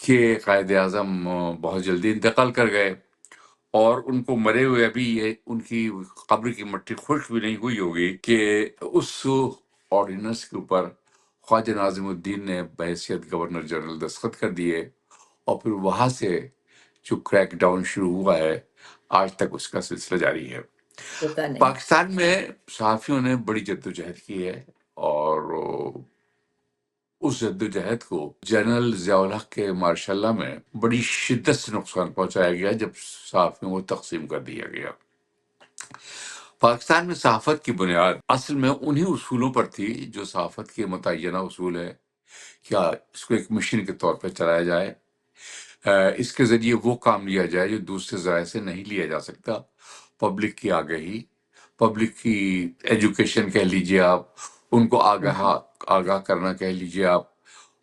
کہ قائد اعظم بہت جلدی انتقال کر گئے، اور ان کو مرے ہوئے ابھی یہ ان کی قبر کی مٹی خشک بھی نہیں ہوئی ہوگی کہ اس آرڈیننس کے اوپر خواجہ ناظم الدین نے بحیثیت گورنر جنرل دستخط کر دیے، اور پھر وہاں سے جو کریک ڈاؤن شروع ہوا ہے آج تک اس کا سلسلہ جاری ہے۔ رکا نہیں۔ پاکستان میں صحافیوں نے بڑی جدوجہد کی ہے، اور اس جدوجہد کو جنرل ضیاء الحق کے مارشاء اللہ میں بڑی شدت سے نقصان پہنچایا گیا جب صحافیوں کو تقسیم کر دیا گیا۔ پاکستان میں صحافت کی بنیاد اصل میں انہی اصولوں پر تھی جو صحافت کے متعینہ اصول ہے، کیا اس کو ایک مشن کے طور پہ چلایا جائے، اس کے ذریعے وہ کام لیا جائے جو دوسرے ذرائع سے نہیں لیا جا سکتا، پبلک کی آگہی، پبلک کی ایجوکیشن کہہ لیجیے آپ، ان کو آگاہ کرنا کہہ لیجیے آپ،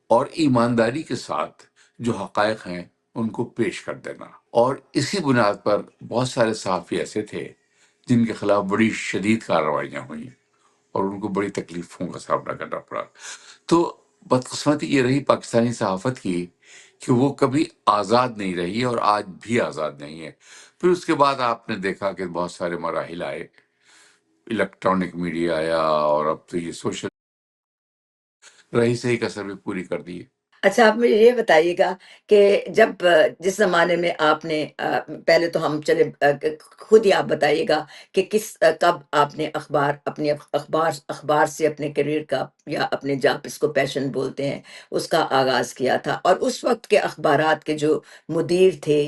اور ایمانداری کے ساتھ جو حقائق ہیں ان کو پیش کر دینا۔ اور اسی بنیاد پر بہت سارے صحافی ایسے تھے جن کے خلاف بڑی شدید کارروائیاں ہوئیں، اور ان کو بڑی تکلیفوں کا سامنا کرنا پڑا۔ تو بدقسمتی یہ رہی پاکستانی صحافت کی کہ وہ کبھی آزاد نہیں رہی، اور آج بھی آزاد نہیں ہے۔ پھر اس کے بعد آپ نے دیکھا کہ بہت سارے مراحل آئے، الیکٹرانک میڈیا آیا، اور اب تو یہ سوشل رہی سے ہی کسر بھی پوری کر دی ہے۔ اچھا، آپ مجھے یہ بتائیے گا کہ جب جس زمانے میں آپ نے پہلے تو ہم چلے خود ہی آپ بتائیے گا کہ کب آپ نے اخبار سے اپنے کریئر کا یا اپنے اس کو پیشن بولتے ہیں اس کا آغاز کیا تھا، اور اس وقت کے اخبارات کے جو مدیر تھے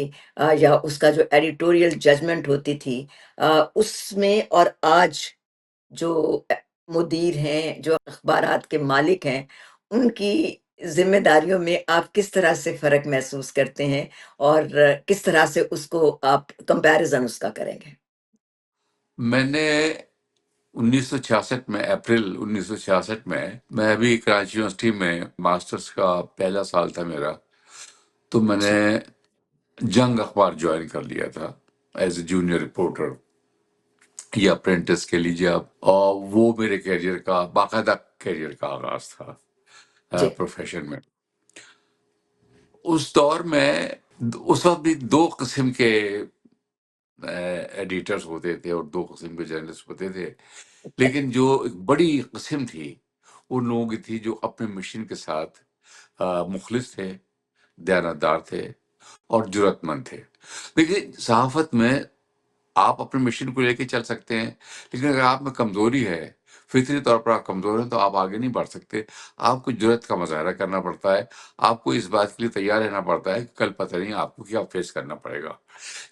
یا اس کا جو ایڈیٹوریل ججمنٹ ہوتی تھی اس میں، اور آج جو مدیر ہیں، جو اخبارات کے مالک ہیں، ان کی ذمہ داریوں میں آپ کس طرح سے فرق محسوس کرتے ہیں، اور کس طرح سے اس کو آپ کمپیریزن اس کا کریں گے؟ میں نے 1966 میں، اپریل 1966 میں، میں ابھی کراچی یونیورسٹی میں ماسٹرز کا پہلا سال تھا میرا، تو میں نے اچھا جنگ اخبار جوائن کر لیا تھا ایز اے جونیئر رپورٹر، یا اپرینٹس کے لیجیے آپ، اور وہ میرے کیریئر کا باقاعدہ کیریئر کا آغاز تھا جی پروفیشن میں۔ اس دور میں اس وقت بھی دو قسم کے ایڈیٹرز ہوتے تھے اور دو قسم کے جرنلسٹ ہوتے تھے، لیکن جو ایک بڑی قسم تھی ان لوگوں کی تھی جو اپنے مشن کے ساتھ مخلص تھے، دیانتدار تھے، اور جرأت مند تھے۔ دیکھیے صحافت میں آپ اپنے مشن کو لے کے چل سکتے ہیں، لیکن اگر آپ میں کمزوری ہے، فطری طور پر آپ کمزور ہیں، تو آپ آگے نہیں بڑھ سکتے۔ آپ کو جرأت کا مظاہرہ کرنا پڑتا ہے، آپ کو اس بات کے لیے تیار رہنا پڑتا ہے کہ کل پتہ نہیں آپ کو کیا فیس کرنا پڑے گا۔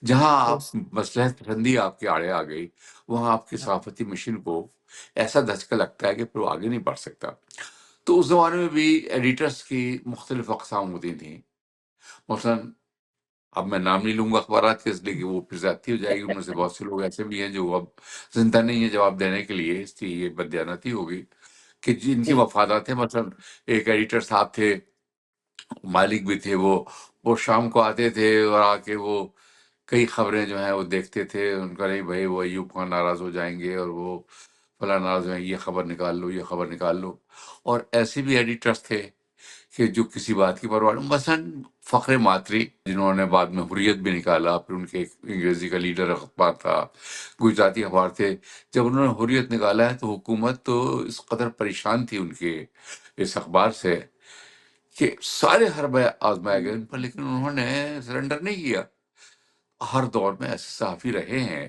جہاں آپ درست۔ مصلحت پسندی آپ کے آڑے آ گئی، وہاں آپ کی صحافتی مشن کو ایسا دھچکا لگتا ہے کہ پھر وہ آگے نہیں بڑھ سکتا۔ تو اس زمانے میں بھی ایڈیٹرز کی مختلف اقسام ہوتی تھیں، مثلاً اب میں نام نہیں لوں گا اخبارات کے، اس لیے کہ وہ پھر زیادتی ہو جائے گی، ان میں سے بہت سے لوگ ایسے بھی ہیں جو اب زندہ نہیں ہیں جواب دینے کے لیے، اس لیے یہ بددیانتی ہوگی کہ جن کی جی مفادات ہیں۔ مثلاً ایک ایڈیٹر صاحب تھے، مالک بھی تھے، وہ شام کو آتے تھے اور آ کے وہ کئی خبریں جو ہیں وہ دیکھتے تھے، ان کا نہیں بھائی وہ ایوب خان ناراض ہو جائیں گے، اور وہ فلاں ناراض ہیں، یہ خبر نکال لو، یہ خبر نکال لو۔ اور ایسے بھی ایڈیٹرز تھے کہ جو کسی بات کی پرواہ نہیں، مثلاً فخر ماتری جنہوں نے بعد میں حریت بھی نکالا، پھر ان کے ایک انگریزی کا لیڈر اخبار تھا، گجراتی اخبار تھے، جب انہوں نے حریت نکالا ہے تو حکومت تو اس قدر پریشان تھی ان کے اس اخبار سے کہ سارے حربے آزمائے گئے ان پر، لیکن انہوں نے سرنڈر نہیں کیا۔ ہر دور میں ایسے صحافی رہے ہیں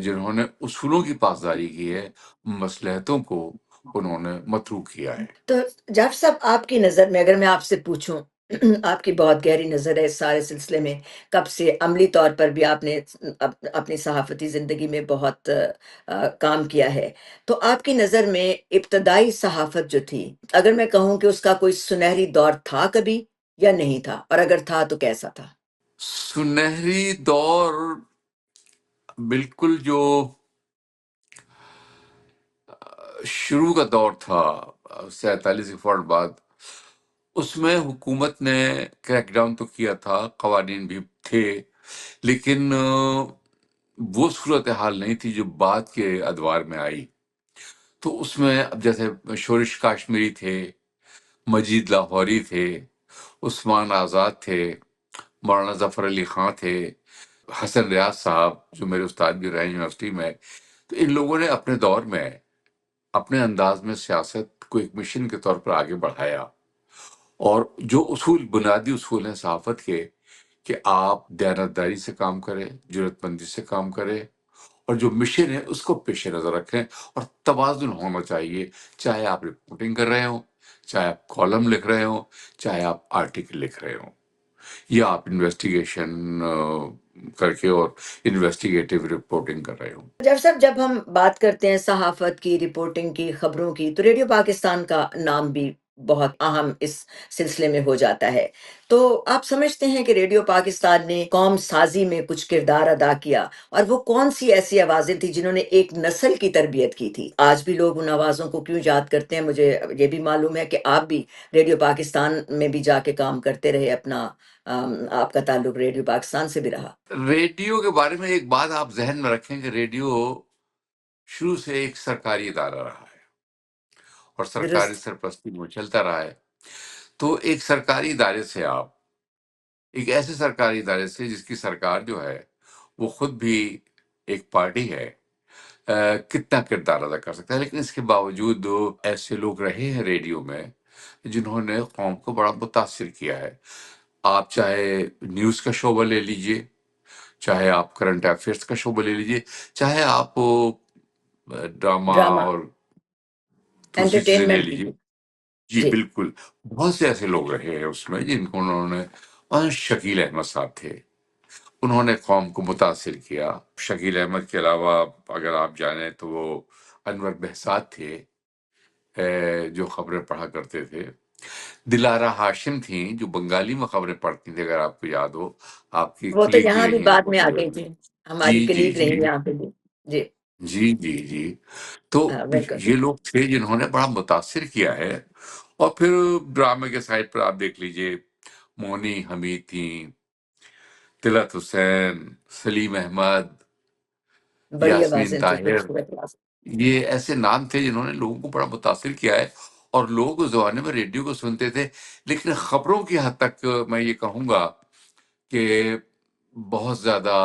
جنہوں نے اصولوں کی پاسداری کی ہے، مصلحتوں کو انہوں نے متروک کیا ہے۔ تو جعفر صاحب، آپ کی نظر میں اگر میں آپ سے پوچھوں آپ کی بہت گہری نظر ہے اس سارے سلسلے میں، کب سے عملی طور پر بھی آپ نے اپنی صحافتی زندگی میں بہت کام کیا ہے، تو آپ کی نظر میں ابتدائی صحافت جو تھی، اگر میں کہوں کہ اس کا کوئی سنہری دور تھا کبھی یا نہیں تھا، اور اگر تھا تو کیسا تھا؟ سنہری دور بالکل جو شروع کا دور تھا 47 کے فوراً بعد، اس میں حکومت نے کریک ڈاؤن تو کیا تھا، قوانین بھی تھے، لیکن وہ صورتحال نہیں تھی جو بعد کے ادوار میں آئی۔ تو اس میں اب جیسے شورش کاشمیری تھے، مجید لاہوری تھے، عثمان آزاد تھے، مولانا ظفر علی خاں تھے، حسن ریاض صاحب جو میرے استاد بھی رہے یونیورسٹی میں. تو ان لوگوں نے اپنے دور میں اپنے انداز میں سیاست کو ایک مشن کے طور پر آگے بڑھایا. اور جو اصول، بنیادی اصول ہیں صحافت کے، کہ آپ دیانتداری سے کام کریں، جرات مندی سے کام کریں، اور جو مشن ہے اس کو پیش نظر رکھیں، اور توازن ہونا چاہیے. چاہے آپ رپورٹنگ کر رہے ہوں، چاہے آپ کالم لکھ رہے ہوں، چاہے آپ آرٹیکل لکھ رہے ہوں، یا آپ انویسٹیگیشن کر کے اور انویسٹیگیٹو رپورٹنگ کر رہے ہوں. ڈاکٹر صاحب، جب ہم بات کرتے ہیں صحافت کی، رپورٹنگ کی، خبروں کی، تو ریڈیو پاکستان کا نام بھی بہت اہم اس سلسلے میں ہو جاتا ہے. تو آپ سمجھتے ہیں کہ ریڈیو پاکستان نے قوم سازی میں کچھ کردار ادا کیا، اور وہ کون سی ایسی آوازیں تھیں جنہوں نے ایک نسل کی تربیت کی تھی؟ آج بھی لوگ ان آوازوں کو کیوں یاد کرتے ہیں؟ مجھے یہ بھی معلوم ہے کہ آپ بھی ریڈیو پاکستان میں بھی جا کے کام کرتے رہے، آپ کا تعلق ریڈیو پاکستان سے بھی رہا. ریڈیو کے بارے میں ایک بات آپ ذہن میں رکھیں کہ ریڈیو شروع سے ایک سرکاری ادارہ رہا ہے اور سرکاری درست. سرپرستی میں چلتا رہا ہے. تو ایک سرکاری ادارے سے آپ، ایک ایسے سرکاری ادارے سے جس کی سرکار جو ہے وہ خود بھی ایک پارٹی ہے، کتنا کردار ادا کر سکتا ہے. لیکن اس کے باوجود ایسے لوگ رہے ہیں ریڈیو میں جنہوں نے قوم کو بڑا متاثر کیا ہے. آپ چاہے نیوز کا شعبہ لے لیجئے، چاہے آپ کرنٹ افیئرس کا شعبہ لے لیجئے، چاہے آپ ڈرامہ ڈرامہ، اور دوسری چیزیں لے انٹرٹینمنٹ کی. لیجئے. جی جی. بالکل. بہت سے ایسے لوگ رہے ہیں اس میں جن کو انہوں نے، شکیل احمد صاحب تھے، انہوں نے قوم کو متاثر کیا. شکیل احمد کے علاوہ اگر آپ جانیں تو وہ انور بہزاد تھے، جو خبریں پڑھا کرتے تھے. دلارا ہاشم تھیں جو بنگالی میں خبریں پڑھتی تھیں، اگر آپ کو یاد ہو، آپ کی وہ تو کلیگ بھی یہاں بھی رہی ہیں بعد میں آ بہت گئی زیادہ. تھی، ہماری جی جی کلیگ جی رہی یہاں پہ بھی. جی. جی جی جی. تو بالکل. یہ لوگ تھے جنہوں نے بڑا متاثر کیا ہے. اور پھر ڈرامے کے سائڈ پر آپ دیکھ لیجئے، مونی حمید تھیں، طلعت حسین، سلیم احمد، بڑی یاسمین آوازیں تھی، طاہر. خوبصورت آواز. یہ ایسے نام تھے جنہوں نے لوگوں کو بڑا متاثر کیا ہے. اور لوگ اس زمانے میں ریڈیو کو سنتے تھے، لیکن خبروں کی حد تک میں یہ کہوں گا کہ بہت زیادہ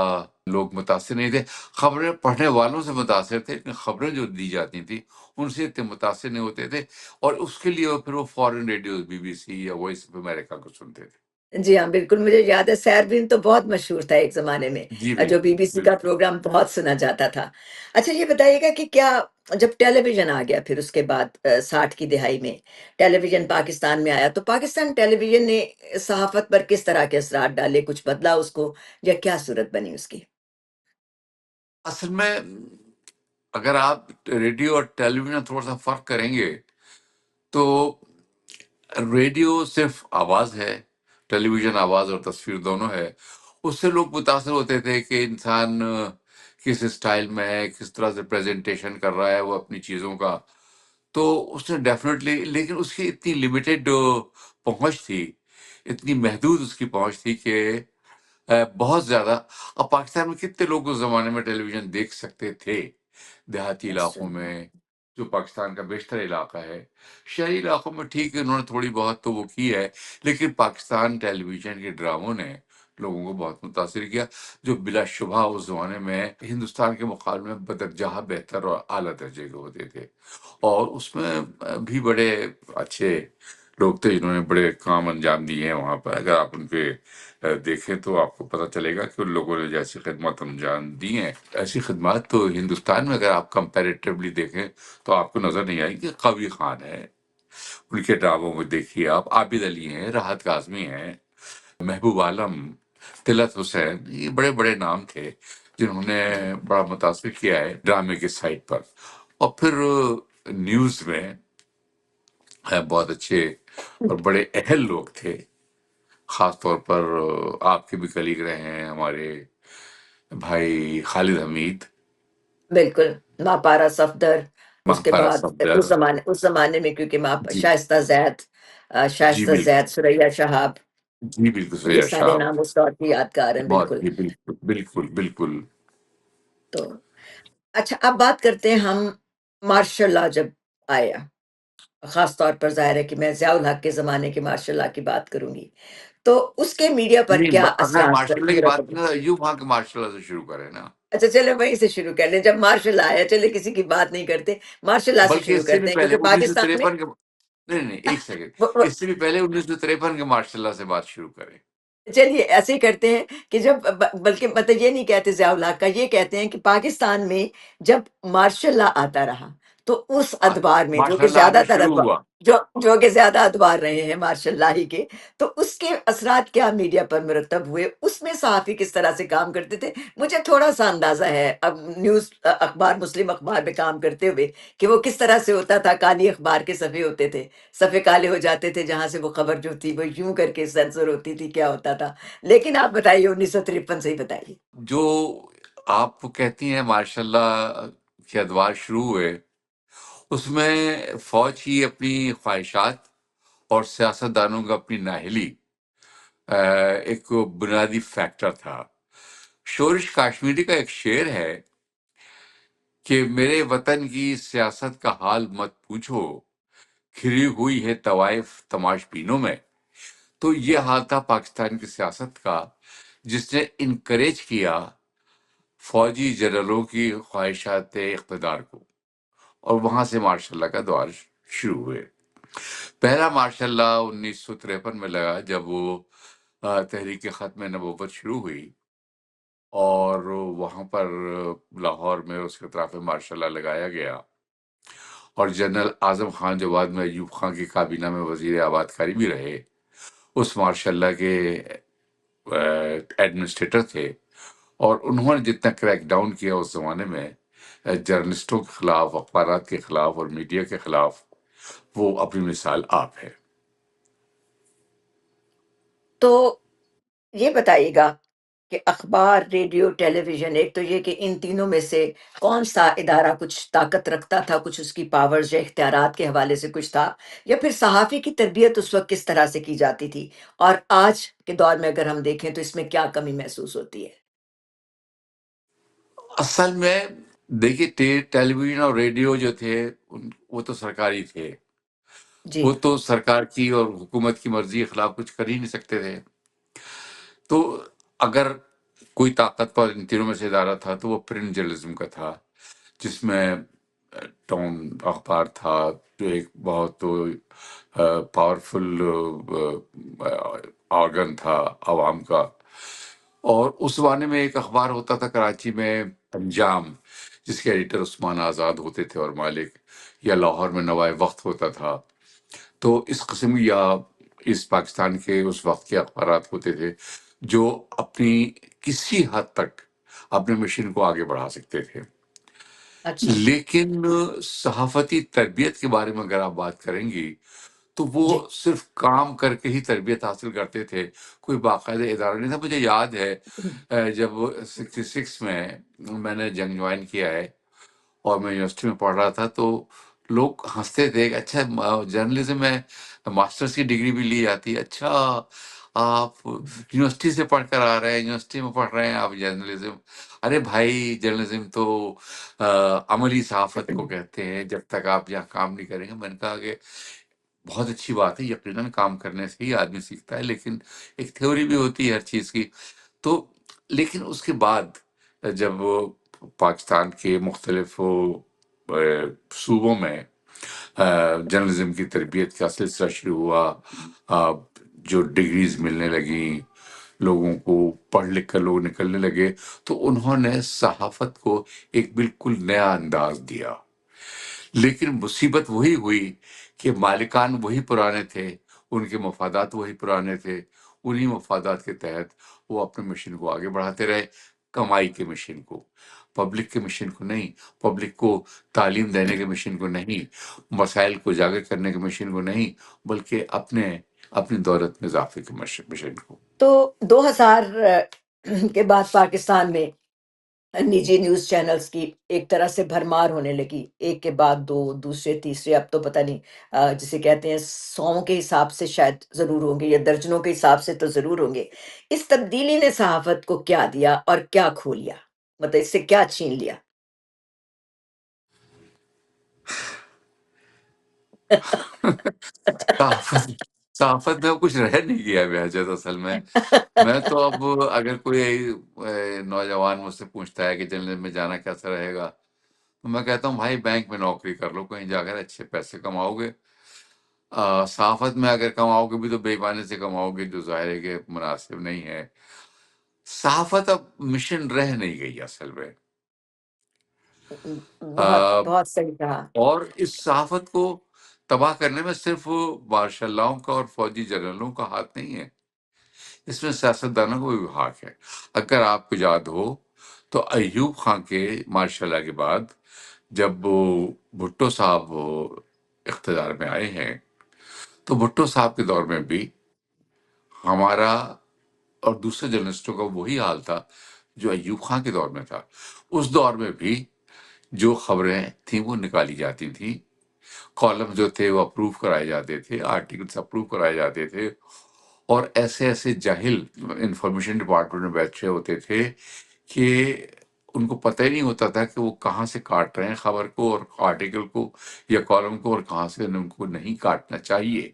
لوگ متاثر نہیں تھے. خبریں پڑھنے والوں سے متاثر تھے، لیکن خبریں جو دی جاتی تھیں ان سے اتنے متاثر نہیں ہوتے تھے. اور اس کے لیے پھر وہ فورن ریڈیو، بی بی سی یا وائس آف امریکہ کو سنتے تھے. جی ہاں، بالکل مجھے یاد ہے، سیربین تو بہت مشہور تھا ایک زمانے میں، جی جو بی بالکل بی سی کا بالکل. پروگرام بہت سنا جاتا تھا. اچھا یہ بتائیے گا کہ کیا جب ٹیلی ویژن آ گیا، پھر اس کے بعد 60 کی دہائی میں ٹیلی ویژن پاکستان میں آیا، تو پاکستان ٹیلی ویژن نے صحافت پر کس طرح کے اثرات ڈالے؟ کچھ بدلا اس کو، یا کیا صورت بنی اس کی؟ اصل میں اگر آپ ریڈیو اور ٹیلی ویژن میں تھوڑا سا فرق کریں گے تو ریڈیو صرف آواز ہے، ٹیلی ویژن آواز اور تصویر دونوں ہے. اس سے لوگ متاثر ہوتے تھے کہ انسان کس اسٹائل میں ہے، کس طرح سے پریزنٹیشن کر رہا ہے وہ اپنی چیزوں کا. تو اس نے ڈیفینیٹلی، لیکن اس کی اتنی لیمیٹڈ پہنچ تھی، اتنی محدود اس کی پہنچ تھی کہ بہت زیادہ. اب پاکستان میں کتنے لوگ اس زمانے میں ٹیلی ویژن دیکھ سکتے تھے؟ دیہاتی علاقوں میں، جو پاکستان کا بیشتر علاقہ ہے. شہری علاقوں میں ٹھیک ہے، انہوں نے تھوڑی بہت تو وہ کی ہے، لیکن پاکستان ٹیلی ویژن کے ڈراموں نے لوگوں کو بہت متاثر کیا، جو بلا شبہ اس زمانے میں ہندوستان کے مقابلے میں بدرجہ بہتر اور اعلیٰ درجے کے ہوتے تھے. اور اس میں بھی بڑے اچھے لوگ تھے جنہوں نے بڑے کام انجام دیے ہیں وہاں پر. اگر آپ ان کے دیکھیں تو آپ کو پتہ چلے گا کہ ان لوگوں نے جیسی خدمات انجام دی ہیں، ایسی خدمات تو ہندوستان میں اگر آپ کمپیریٹیولی دیکھیں تو آپ کو نظر نہیں آئے گی. قوی خان ہے، ان کے ڈراموں میں دیکھیے آپ، عابد علی ہیں، راحت کاظمی ہیں، محبوب عالم، طلعت حسین، یہ بڑے بڑے نام تھے جنہوں نے جی بڑا متاثر کیا ہے ڈرامے کے سائٹ پر. اور پھر نیوز میں بہت اچھے اور بڑے اہل لوگ تھے. خاص طور پر آپ کے بھی کلیگ رہے ہیں ہمارے بھائی خالد حمید، بالکل. ماں پارا صفدر، اس کے مہاپارا بعد صفدر. اس زمانے میں کیونکہ ماں جی شائستہ زید، جی شائستہ بالکل. زید، سریا شہاب، جی بالکل یہ سریہ سارے شاہ. نام اس دور کی یادگار ہیں. بہت بالکل. جی بالکل بالکل بالکل. تو اچھا اب بات کرتے ہیں ہم، مارشل لاء جب آیا خاص طور پر ظاہر ہے کہ میں ضیاء الحق کے زمانے کے مارشل لا کی بات کروں گی، تو اس کے میڈیا پر نہیں، کیا اگر اثرات ماشاء اللہ کی بات مرتب کریں ہوئے؟ تو ایوب خان کے ماشاء اللہ سے شروع کریں نا. اچھا چلے وہیں سے شروع کر لیں، جب مارشل لا آیا چلے کسی کی بات نہیں کرتے، مارشل لا سے بلکہ شروع اس سے بھی کرتے ہیں پہلے کیونکہ پاکستان میں 1953 کے. نہیں نہیں، ایک سیکنڈ. وہ- وہ- اس سے بھی پہلے 1953 کے ماشاء اللہ سے بات شروع کریں. چلیے ایسے ہی کرتے ہیں کہ جب بلکہ مطلب یہ نہیں کہتے ضیاء الحق کا، یہ کہتے ہیں کہ پاکستان میں جب مارشل لا آتا رہا تو اس ہاں، ادوار میں جو ماشاء کہ اللہ زیادہ آنا تر شروع ادوار ہوا. جو کہ زیادہ ادوار رہے ہیں مارشل لا ہی کے، تو اس کے اثرات کیا میڈیا پر مرتب ہوئے، اس میں صحافی کس طرح سے کام کرتے تھے؟ مجھے تھوڑا سا اندازہ ہے اب نیوز اخبار مسلم اخبار میں کام کرتے ہوئے کہ وہ کس طرح سے ہوتا تھا، کالی اخبار کے صفحے ہوتے تھے، صفحے کالے ہو جاتے تھے، جہاں سے وہ خبر جو تھی وہ یوں کر کے سینسر ہوتی تھی، کیا ہوتا تھا؟ لیکن آپ بتائیے 1953 سے ہی بتائیے۔ جو آپ کہتی ہیں ماشاء اللہ کے ادوار شروع ہوئے، اس میں فوج کی اپنی خواہشات اور سیاستدانوں کا اپنی نااہلی ایک بنیادی فیکٹر تھا. شورش کاشمیری کا ایک شعر ہے کہ میرے وطن کی سیاست کا حال مت پوچھو، کھری ہوئی ہے طوائف تماش بینوں میں. تو یہ حال تھا پاکستان کی سیاست کا، جس نے انکریج کیا فوجی جنرلوں کی خواہشات اقتدار کو، اور وہاں سے ماشاء اللہ کا دور شروع ہوئے. پہلا ماشاء اللہ 1953 میں لگا جب وہ تحریک ختم نبوت شروع ہوئی، اور وہاں پر لاہور میں اس کے اطراف میں ماشاء اللہ لگایا گیا، اور جنرل اعظم خان جو بعد میں ایوب خان کی کابینہ میں وزیر آباد کاری بھی رہے، اس ماشاء اللہ کے ایڈمنسٹریٹر تھے. اور انہوں نے جتنا کریک ڈاؤن کیا اس زمانے میں جرنلسٹوں کے خلاف، اخبارات کے خلاف اور میڈیا کے خلاف، وہ اپنی مثال آپ ہے. تو یہ بتائیے گا کہ اخبار، ریڈیو، ٹیلی ویژن، ایک تو یہ کہ ان تینوں میں سے کون سا ادارہ کچھ طاقت رکھتا تھا، کچھ اس کی پاورز یا اختیارات کے حوالے سے کچھ تھا، یا پھر صحافی کی تربیت اس وقت کس طرح سے کی جاتی تھی، اور آج کے دور میں اگر ہم دیکھیں تو اس میں کیا کمی محسوس ہوتی ہے؟ اصل میں دیکھیے ٹیلی ویژن اور ریڈیو جو تھے وہ تو سرکاری تھے. جی وہ تو سرکار کی اور حکومت کی مرضی کے خلاف کچھ کر ہی نہیں سکتے تھے. تو اگر کوئی طاقتور ان تینوں میں سے ادارہ تھا تو وہ پرنٹ جرنلزم کا تھا، جس میں ٹاؤن اخبار تھا، جو ایک بہت پاورفل آرگن تھا عوام کا. اور اس زمانے میں ایک اخبار ہوتا تھا کراچی میں، انجام، جس کے ایڈیٹر عثمان آزاد ہوتے تھے اور مالک، یا لاہور میں نوائے وقت ہوتا تھا. تو اس قسم یا اس پاکستان کے اس وقت کے اخبارات ہوتے تھے جو اپنی کسی حد تک اپنے مشن کو آگے بڑھا سکتے تھے. اچھا لیکن صحافتی تربیت کے بارے میں اگر آپ بات کریں گی تو وہ جی صرف کام کر کے ہی تربیت حاصل کرتے تھے، کوئی باقاعدہ ادارہ نہیں تھا. مجھے یاد ہے جب 66 میں نے جنگ جوائن کیا ہے اور میں یونیورسٹی میں پڑھ رہا تھا، تو لوگ ہنستے تھے کہ اچھا جرنلزم میں ماسٹرز کی ڈگری بھی لی جاتی ہے، اچھا آپ یونیورسٹی سے پڑھ کر آ رہے ہیں، یونیورسٹی میں پڑھ رہے ہیں آپ جرنلزم. ارے بھائی، جرنلزم تو عملی صحافت کو کہتے ہیں، جب تک آپ یہاں کام نہیں کریں گے. میں نے کہا کہ بہت اچھی بات ہے، یقیناً کام کرنے سے ہی آدمی سیکھتا ہے، لیکن ایک تھیوری بھی ہوتی ہے ہر چیز کی. تو لیکن اس کے بعد جب پاکستان کے مختلف صوبوں میں جرنلزم کی تربیت کا سلسلہ شروع ہوا، جو ڈگریز ملنے لگیں لوگوں کو، پڑھ لکھ کر لوگ نکلنے لگے، تو انہوں نے صحافت کو ایک بالکل نیا انداز دیا. لیکن مصیبت وہی ہوئی کہ مالکان وہی پرانے تھے، ان کے مفادات وہی پرانے تھے. انہی مفادات کے تحت وہ اپنے مشن کو آگے بڑھاتے رہے، کمائی کے مشن کو، پبلک کے مشن کو نہیں، پبلک کو تعلیم دینے کے مشن کو نہیں، مسائل کو اجاگر کرنے کے مشن کو نہیں، بلکہ اپنی دولت میں اضافے کے مشن کو. تو 2000 کے بعد پاکستان میں نجی نیوز چینلز کی ایک طرح سے بھرمار ہونے لگی، ایک کے بعد دو، دوسرے تیسرے، اب تو پتہ نہیں جسے کہتے ہیں سوؤں کے حساب سے شاید ضرور ہوں گے یا درجنوں کے حساب سے تو ضرور ہوں گے. اس تبدیلی نے صحافت کو کیا دیا اور کیا کھو لیا، مطلب اس سے کیا چھین لیا؟ صحافت صحافت میں کچھ رہ نہیں گیا بہجت اصل میں. میں تو اب اگر کوئی نوجوان مجھ سے پوچھتا ہے کہ جرنلزم میں جانا کیسا رہے گا، تو میں کہتا ہوں بھائی بینک میں نوکری کر لو، کہیں جا کر اچھے پیسے کماؤ گے. صحافت میں اگر کماؤ گے بھی تو بے ایمانی سے کماؤ گے، جو ظاہر ہے کہ مناسب نہیں ہے. صحافت اب مشن رہ نہیں گئی اصل میں. بہت آ، بہت صحیح کہا. اور اس صحافت کو تباہ کرنے میں صرف مارشاء اللہوں کا اور فوجی جنرلوں کا ہاتھ نہیں ہے، اس میں سیاستدانوں کو بھی حق ہے. اگر آپ کو یاد ہو تو ایوب خان کے مارشاء اللہ کے بعد جب بھٹو صاحب اقتدار میں آئے ہیں، تو بھٹو صاحب کے دور میں بھی ہمارا اور دوسرے جرنلسٹوں کا وہی حال تھا جو ایوب خان کے دور میں تھا. اس دور میں بھی جو خبریں تھیں وہ نکالی جاتی تھیں، کالم جو تھے وہ اپروو کرائے جاتے تھے، آرٹیکلس اپروو کرائے جاتے تھے، اور ایسے ایسے جاہل انفارمیشن ڈپارٹمنٹ میں بیٹھے ہوتے تھے کہ ان کو پتہ ہی نہیں ہوتا تھا کہ وہ کہاں سے کاٹ رہے ہیں خبر کو اور آرٹیکل کو یا کالم کو، اور کہاں سے ان کو نہیں کاٹنا چاہیے.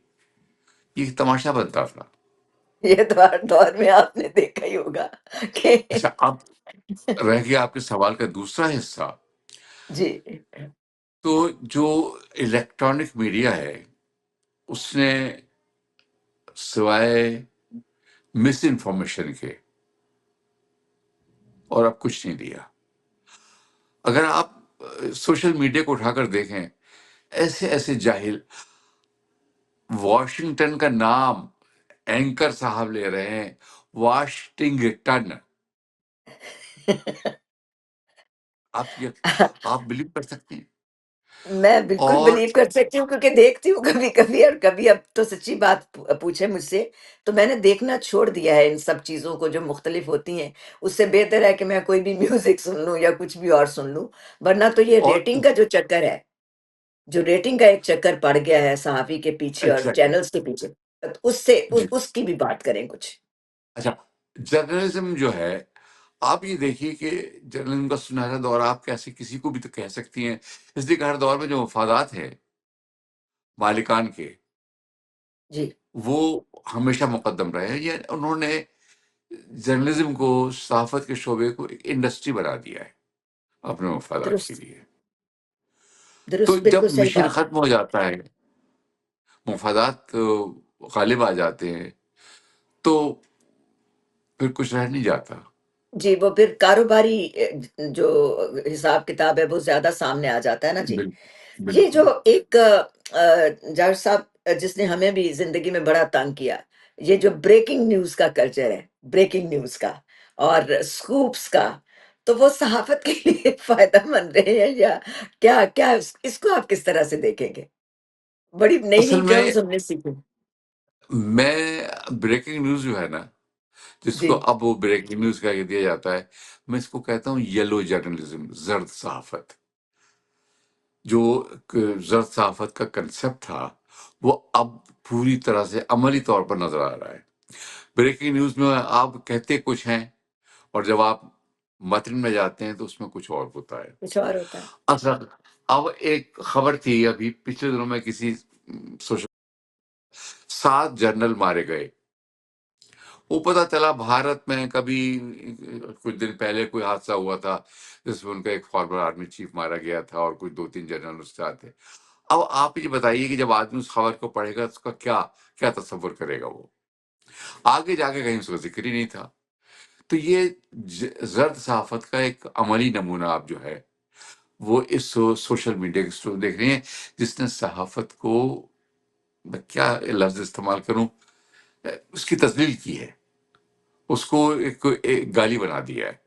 یہ ایک تماشا بنتا تھا. یہ تو ہر دور میں آپ نے دیکھا ہی ہوگا کہ اچھا، اب رہ گیا آپ کے سوال کا دوسرا حصہ. جی تو جو الیکٹرانک میڈیا ہے اس نے سوائے مس انفارمیشن کے اور اب کچھ نہیں دیا. اگر آپ سوشل میڈیا کو اٹھا کر دیکھیں، ایسے ایسے جاہل واشنگٹن کا نام اینکر صاحب لے رہے ہیں، واشنگٹن. آپ بلیو کر سکتے ہیں؟ میں بالکل اور بلیو کر سکتی ہوں کیونکہ دیکھتی ہوں کبھی کبھی، اور کبھی اب تو سچی بات پوچھے مجھ سے تو میں نے دیکھنا چھوڑ دیا ہے ان سب چیزوں کو جو مختلف ہوتی ہیں. اس سے بہتر ہے کہ میں کوئی بھی میوزک سن لوں یا کچھ بھی اور سن لوں. ورنہ تو یہ اور ریٹنگ کا جو چکر ہے، جو ریٹنگ کا ایک چکر پڑ گیا ہے صحافی کے پیچھے اور ایگزیکٹلی. چینلز کے پیچھے، اس سے جی. اس کی بھی بات کریں کچھ. اچھا، جرنلزم جو ہے، آپ یہ دیکھیے کہ جرنلزم کا سنہرا دور آپ کیسے کسی کو بھی تو کہہ سکتی ہیں، اس لیے کہ ہر دور میں جو مفادات ہیں مالکان کے، جی وہ ہمیشہ مقدم رہے ہیں. یہ انہوں نے جرنلزم کو، صحافت کے شعبے کو ایک انڈسٹری بنا دیا ہے اپنے مفادات کے درست لیے. تو درست، بالکل جب صحیح مشن بات. ختم ہو جاتا ہے، مفادات غالب آ جاتے ہیں، تو پھر کچھ رہ نہیں جاتا. جی وہ پھر کاروباری جو حساب کتاب ہے وہ زیادہ سامنے آ جاتا ہے نا. جی بالکل یہ جو بالکل. ایک جاوید صاحب جس نے ہمیں بھی زندگی میں بڑا تنگ کیا، یہ جو بریکنگ نیوز کا کلچر ہے، بریکنگ نیوز کا اور سکوپس کا، تو وہ صحافت کے لیے فائدہ مند رہے ہیں یا کیا؟ کیا اس کو آپ کس طرح سے دیکھیں گے؟ بڑی نئی اصل نئی میں ٹرمز ہم نے سیکھی. میں بریکنگ نیوز جو ہے نا، جس جی کو اب وہ بریکنگ نیوز کہہ دیا جاتا ہے، میں اس کو کہتا ہوں یلو جرنلزم، زرد صحافت. جو زرد صحافت کا کنسپٹ تھا وہ اب پوری طرح سے عملی طور پر نظر آ رہا ہے. بریکنگ نیوز میں آپ کہتے کچھ ہیں اور جب آپ متن میں جاتے ہیں تو اس میں کچھ اور ہوتا ہے. کچھ اور ہوتا ہے. اصل اب ایک خبر تھی ابھی پچھلے دنوں میں، کسی سوشل 7 جرنل مارے گئے. وہ پتہ چلا بھارت میں کبھی کچھ دن پہلے کوئی حادثہ ہوا تھا جس میں ان کا ایک فارمر آرمی چیف مارا گیا تھا اور کچھ 2-3 جنرل اس کے ساتھ تھے. اب آپ یہ بتائیے کہ جب آدمی اس خبر کو پڑھے گا اس کا کیا کیا تصور کرے گا؟ وہ آگے جا کے کہیں اس کا ذکر ہی نہیں تھا. تو یہ زرد صحافت کا ایک عملی نمونہ آپ جو ہے وہ اس سوشل میڈیا کے تھرو دیکھ رہے ہیں، جس نے صحافت کو، میں کیا لفظ استعمال کروں، اس کی تذلیل کی ہے، اس کو ایک گالی بنا دیا ہے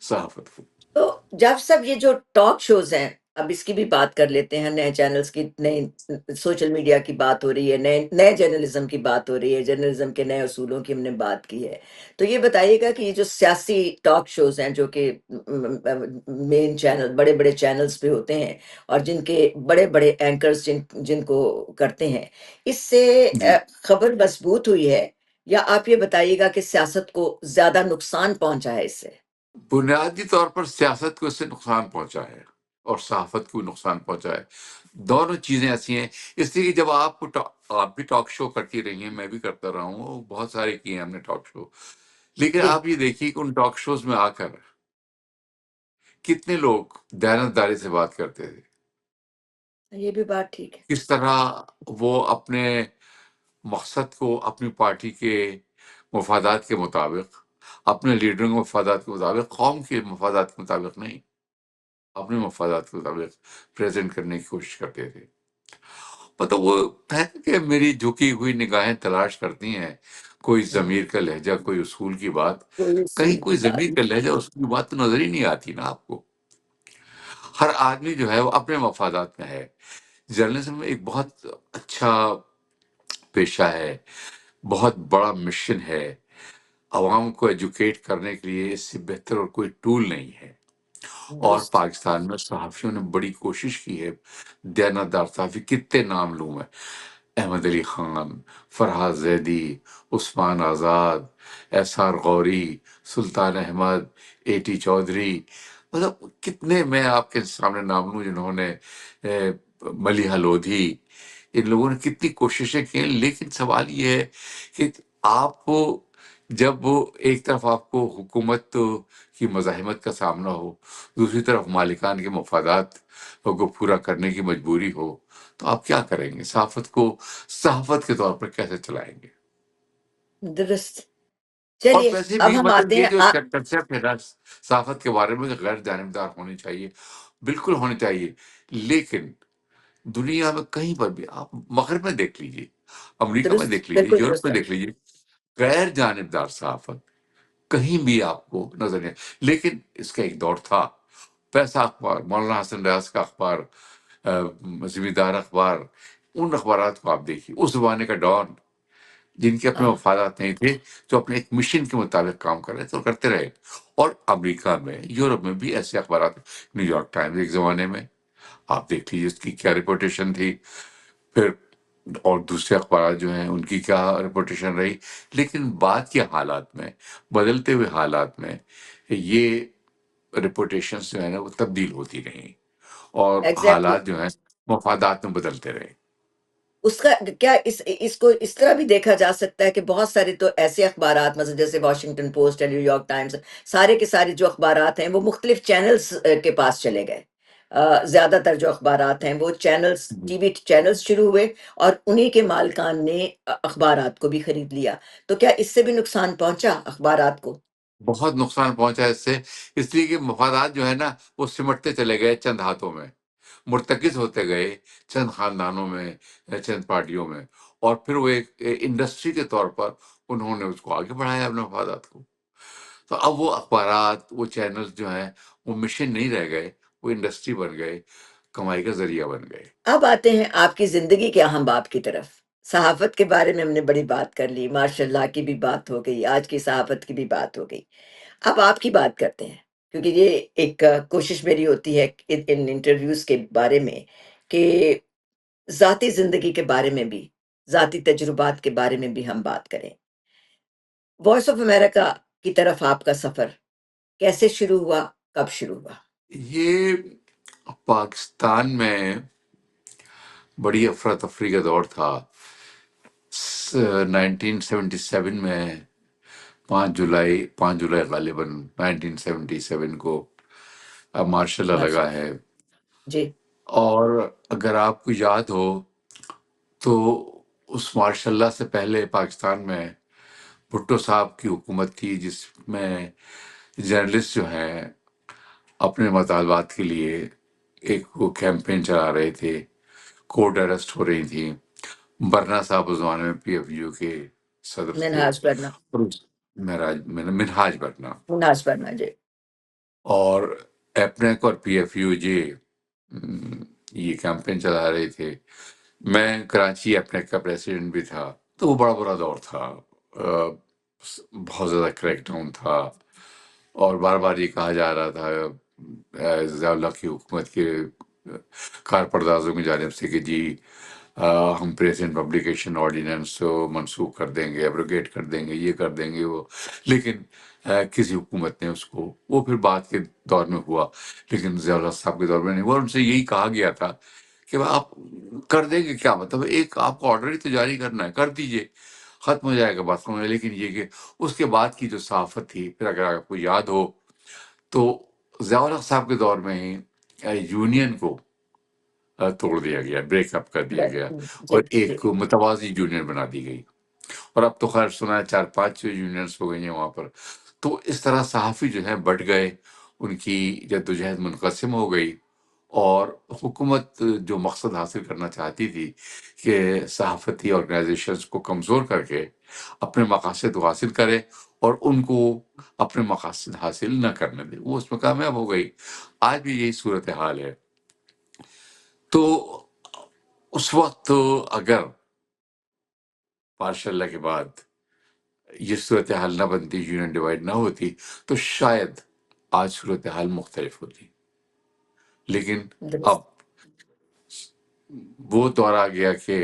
صحافت کو. تو جب سب یہ جو ٹاک شوز ہیں، اب اس کی بھی بات کر لیتے ہیں. نئے چینلز کی، نئے سوشل میڈیا کی بات ہو رہی ہے، نئے نئے جرنلزم کی بات ہو رہی ہے، جرنلزم کے نئے اصولوں کی ہم نے بات کی ہے. تو یہ بتائیے گا کہ یہ جو سیاسی ٹاک شوز ہیں جو کہ مین چینل، بڑے بڑے چینلز پہ ہوتے ہیں اور جن کے بڑے بڑے اینکرز جن کو کرتے ہیں، اس سے جی، خبر مضبوط ہوئی ہے، یا آپ یہ بتائیے گا کہ سیاست کو زیادہ نقصان پہنچا ہے اس سے؟ بنیادی طور پر سیاست کو اس سے نقصان پہنچا ہے. اور صحافت کو بھی نقصان پہنچا ہے. دونوں چیزیں ایسی ہیں. اس لیے کہ جب آپ بھی ٹاک شو کرتی رہی ہیں، میں بھی کرتا رہا ہوں، بہت سارے کیے ہیں ہم نے ٹاک شو. لیکن جی، آپ یہ دیکھیے کہ ان ٹاک شوز میں آ کر کتنے لوگ دیانتداری سے بات کرتے تھے، یہ بھی بات ٹھیک ہے. کس طرح وہ اپنے مقصد کو اپنی پارٹی کے مفادات کے مطابق، اپنے لیڈروں کے مفادات کے مطابق، قوم کے مفادات کے مطابق نہیں، اپنے مفادات کے مطابق پریزنٹ کرنے کی کوشش کرتے تھے. مطلب وہ ہے کہ میری جھکی ہوئی نگاہیں تلاش کرتی ہیں کوئی ہوں، ضمیر کا لہجہ، کوئی اصول کی بات. کوئی کہیں اصول کی کوئی بات. ضمیر کا لہجہ، اصول کی بات تو نظر ہی نہیں آتی نا آپ کو. ہر آدمی جو ہے وہ اپنے مفادات میں ہے. جرنلزم ایک بہت اچھا پیشہ ہے، بہت بڑا مشن ہے. عوام کو ایجوکیٹ کرنے کے لیے اس سے بہتر اور کوئی ٹول نہیں ہے. اور درست. پاکستان میں صحافیوں نے بڑی کوشش کی ہے. دیانتدار صحافی کتنے نام لوں میں، احمد علی خان، فرحاد زیدی، عثمان آزاد، ایسار غوری، سلطان احمد، اے ٹی چودھری. مطلب کتنے میں آپ کے سامنے نام لوں جنہوں نے ملیحہ لودھی، ان لوگوں نے کتنی کوششیں کی ہیں. لیکن سوال یہ ہے کہ آپ جب ایک طرف آپ کو حکومت کی مزاحمت کا سامنا ہو، دوسری طرف مالکان کے مفادات کو پورا کرنے کی مجبوری ہو، تو آپ کیا کریں گے؟ صحافت کے طور پر کیسے چلائیں گے؟ درست. اور چلیے، ویسے اب بھی ہم مطلب آتے یہ ہیں جو کنسیپٹ ہے نا صحافت کے بارے میں، کہ غیر جانبدار ہونی چاہیے، بالکل ہونی چاہیے. لیکن دنیا میں کہیں پر بھی آپ مغرب میں دیکھ لیجیے، امریکہ میں درست، دیکھ لیجیے، بالکل یورپ درست میں ہے. دیکھ لیجیے، غیر جانبدار صحافت کہیں بھی آپ کو نظر نہیں. لیکن اس کا ایک دور تھا، پیسہ اخبار، مولانا حسن ریاض کا اخبار، زمیندار اخبار، ان اخبارات کو آپ دیکھیے، اس زمانے کا ڈان جن کے اپنے ہاں، مفادات نہیں تھے، جو اپنے ایک مشن کے مطابق کام کر رہے تھے اور کرتے رہے. اور امریکہ میں، یورپ میں بھی ایسے اخبارات، نیو یارک ٹائمز ایک زمانے میں، آپ دیکھ لیجیے اس کی کیا ریپوٹیشن تھی. پھر اور دوسرے اخبارات جو ہیں ان کی کیا ریپوٹیشن رہی. لیکن بعد کے حالات میں، بدلتے ہوئے حالات میں، یہ ریپوٹیشنز جو ہے نا وہ تبدیل ہوتی رہیں، اور ایگزیکٹلی. حالات جو ہیں مفادات میں بدلتے رہے. اس کا کیا، اس کو اس طرح بھی دیکھا جا سکتا ہے کہ بہت سارے تو ایسے اخبارات، مثلا جیسے واشنگٹن پوسٹ ہے، نیو یارک ٹائمز، سارے کے سارے جو اخبارات ہیں وہ مختلف چینلز کے پاس چلے گئے. زیادہ تر جو اخبارات ہیں وہ چینلز، ٹی وی چینلز شروع ہوئے، اور انہی کے مالکان نے اخبارات کو بھی خرید لیا. تو کیا اس سے بھی نقصان پہنچا اخبارات کو؟ بہت نقصان پہنچا اس سے. اس لیے کہ مفادات جو ہے نا وہ سمٹتے چلے گئے چند ہاتھوں میں، مرتکز ہوتے گئے چند خاندانوں میں، چند پارٹیوں میں. اور پھر وہ ایک انڈسٹری کے طور پر انہوں نے اس کو آگے بڑھایا اپنے مفادات کو. تو اب وہ اخبارات، وہ چینلز جو ہیں وہ مشن نہیں رہ گئے، وہ انڈسٹری بن گئے، کمائی کا ذریعہ بن گئے. اب آتے ہیں آپ کی زندگی کے اہم باب کی طرف. صحافت کے بارے میں ہم نے بڑی بات کر لی، ماشاء اللہ کی بھی بات ہو گئی، آج کی صحافت کی بھی بات ہو گئی. اب آپ کی بات کرتے ہیں، کیونکہ یہ ایک کوشش میری ہوتی ہے ان انٹرویوز کے بارے میں کہ ذاتی زندگی کے بارے میں بھی، ذاتی تجربات کے بارے میں بھی ہم بات کریں. وائس آف امریکہ کی طرف آپ کا سفر کیسے شروع ہوا، کب شروع ہوا؟ یہ پاکستان میں بڑی افراتفری کا دور تھا. 1977 میں 5 جولائی غالباً 1977 کو اب مارشل لا ماشاء لگا اللہ. ہے. جی. اور اگر آپ کو یاد ہو تو اس مارشل اللہ سے پہلے پاکستان میں بھٹو صاحب کی حکومت تھی، جس میں جرنلسٹ جو ہیں اپنے مطالبات کے لیے ایک وہ کیمپین چلا رہے تھے، کورٹ اریسٹ ہو رہی تھی. برنا صاحب اس زمانے میں پی ایف یو کے صدر تھے، منہاج پڑھنا. اور منہاج برنا، منہاج پڑھنا، جی. اور ایپنیک اور پی ایف یو جی یہ کیمپین چلا رہے تھے. میں کراچی ایپنیک کا پریسیڈنٹ بھی تھا. تو وہ بڑا برا دور تھا. آ، بہت زیادہ کریک ڈاؤن تھا، اور بار بار یہ کہا جا رہا تھا ضیاء اللہ کی حکومت کے کارپردازوں کی جانب سے کہ جی ہم پریزنٹ پبلیکیشن آرڈیننس منسوخ کر دیں گے، ایبروگیٹ کر دیں گے، یہ کر دیں گے وہ. لیکن کسی حکومت نے اس کو، وہ پھر بعد کے دور میں ہوا، لیکن ضیاء الحق صاحب کے دور میں نہیں ہوا۔ اور ان سے یہی کہا گیا تھا کہ آپ کر دیں گے کیا، مطلب ایک آپ کو آرڈر ہی تو جاری کرنا ہے، کر دیجئے، ختم ہو جائے گا بات میں۔ لیکن یہ کہ اس کے بعد کی جو صحافت تھی، پھر اگر آپ کو یاد ہو تو ضیاء الحق صاحب کے دور میں ہی یونین کو توڑ دیا گیا، بریک اپ کر دیا گیا، جی اور جی ایک متوازی یونین بنا دی گئی، اور اب تو خیر سنا ہے 4-5 یونینز ہو گئی ہیں وہاں پر۔ تو اس طرح صحافی جو ہیں بٹ گئے، ان کی جدوجہد منقسم ہو گئی، اور حکومت جو مقصد حاصل کرنا چاہتی تھی کہ صحافتی آرگنائزیشنز کو کمزور کر کے اپنے مقاصد کو حاصل کرے اور ان کو اپنے مقاصد حاصل نہ کرنے دے، وہ اس میں کامیاب ہو گئی۔ آج بھی یہی صورتحال ہے۔ تو اس وقت اگر ماشاء اللہ کے بعد یہ صورتحال نہ بنتی، یونین ڈیوائڈ نہ ہوتی، تو شاید آج صورتحال مختلف ہوتی۔ لیکن اب درست وہ دور آ گیا کہ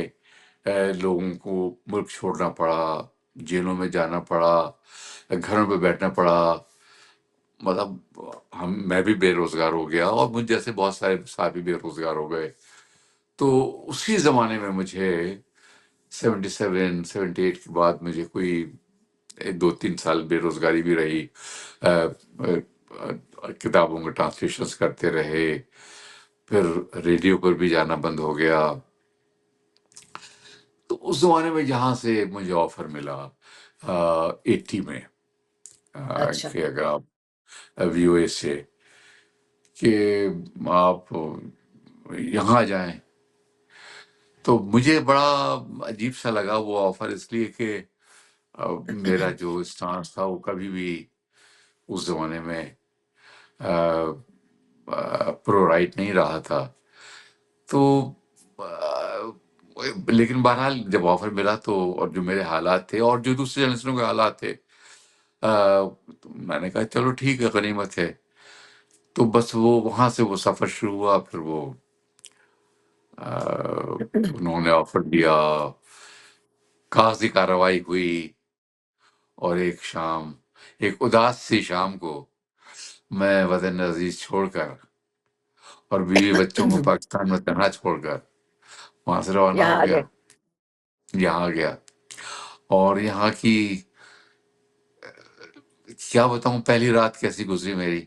لوگوں کو ملک چھوڑنا پڑا، جیلوں میں جانا پڑا، گھروں پہ بیٹھنا پڑا، مطلب میں بھی بے روزگار ہو گیا، اور مجھ جیسے بہت سارے صحافی بے روزگار ہو گئے۔ تو اسی زمانے میں مجھے 77-78 کے بعد مجھے کوئی 2-3 سال بے روزگاری بھی رہی، کتابوں کے ٹرانسلیشنز کرتے رہے، پھر ریڈیو پر بھی جانا بند ہو گیا۔ تو اس زمانے میں یہاں سے مجھے آفر ملا 80 میں، اچھا کہ اگر آپ وی او اے سے، کہ آپ یہاں جائیں۔ تو مجھے بڑا عجیب سا لگا وہ آفر، اس لیے کہ میرا جو اسٹانس تھا وہ کبھی بھی اس زمانے میں پرو رائٹ نہیں رہا تھا۔ تو لیکن بہرحال جب آفر ملا تو، اور جو میرے حالات تھے اور جو دوسرے جرنلسٹوں کے حالات تھے، تو میں نے کہا چلو ٹھیک ہے، غنیمت ہے۔ تو بس وہ وہاں سے وہ سفر شروع ہوا، پھر وہ انہوں نے آفر دیا، کاغذی کارروائی ہوئی، اور ایک شام، ایک اداس سی شام کو، میں وطن عزیز چھوڑ کر اور بیوی بچوں کو پاکستان میں تنہا چھوڑ کر وہاں سے روانہ یہاں ہو آ گیا، گئے۔ یہاں آ گیا۔ اور یہاں کی کیا بتاؤں، پہلی رات کیسی گزری میری۔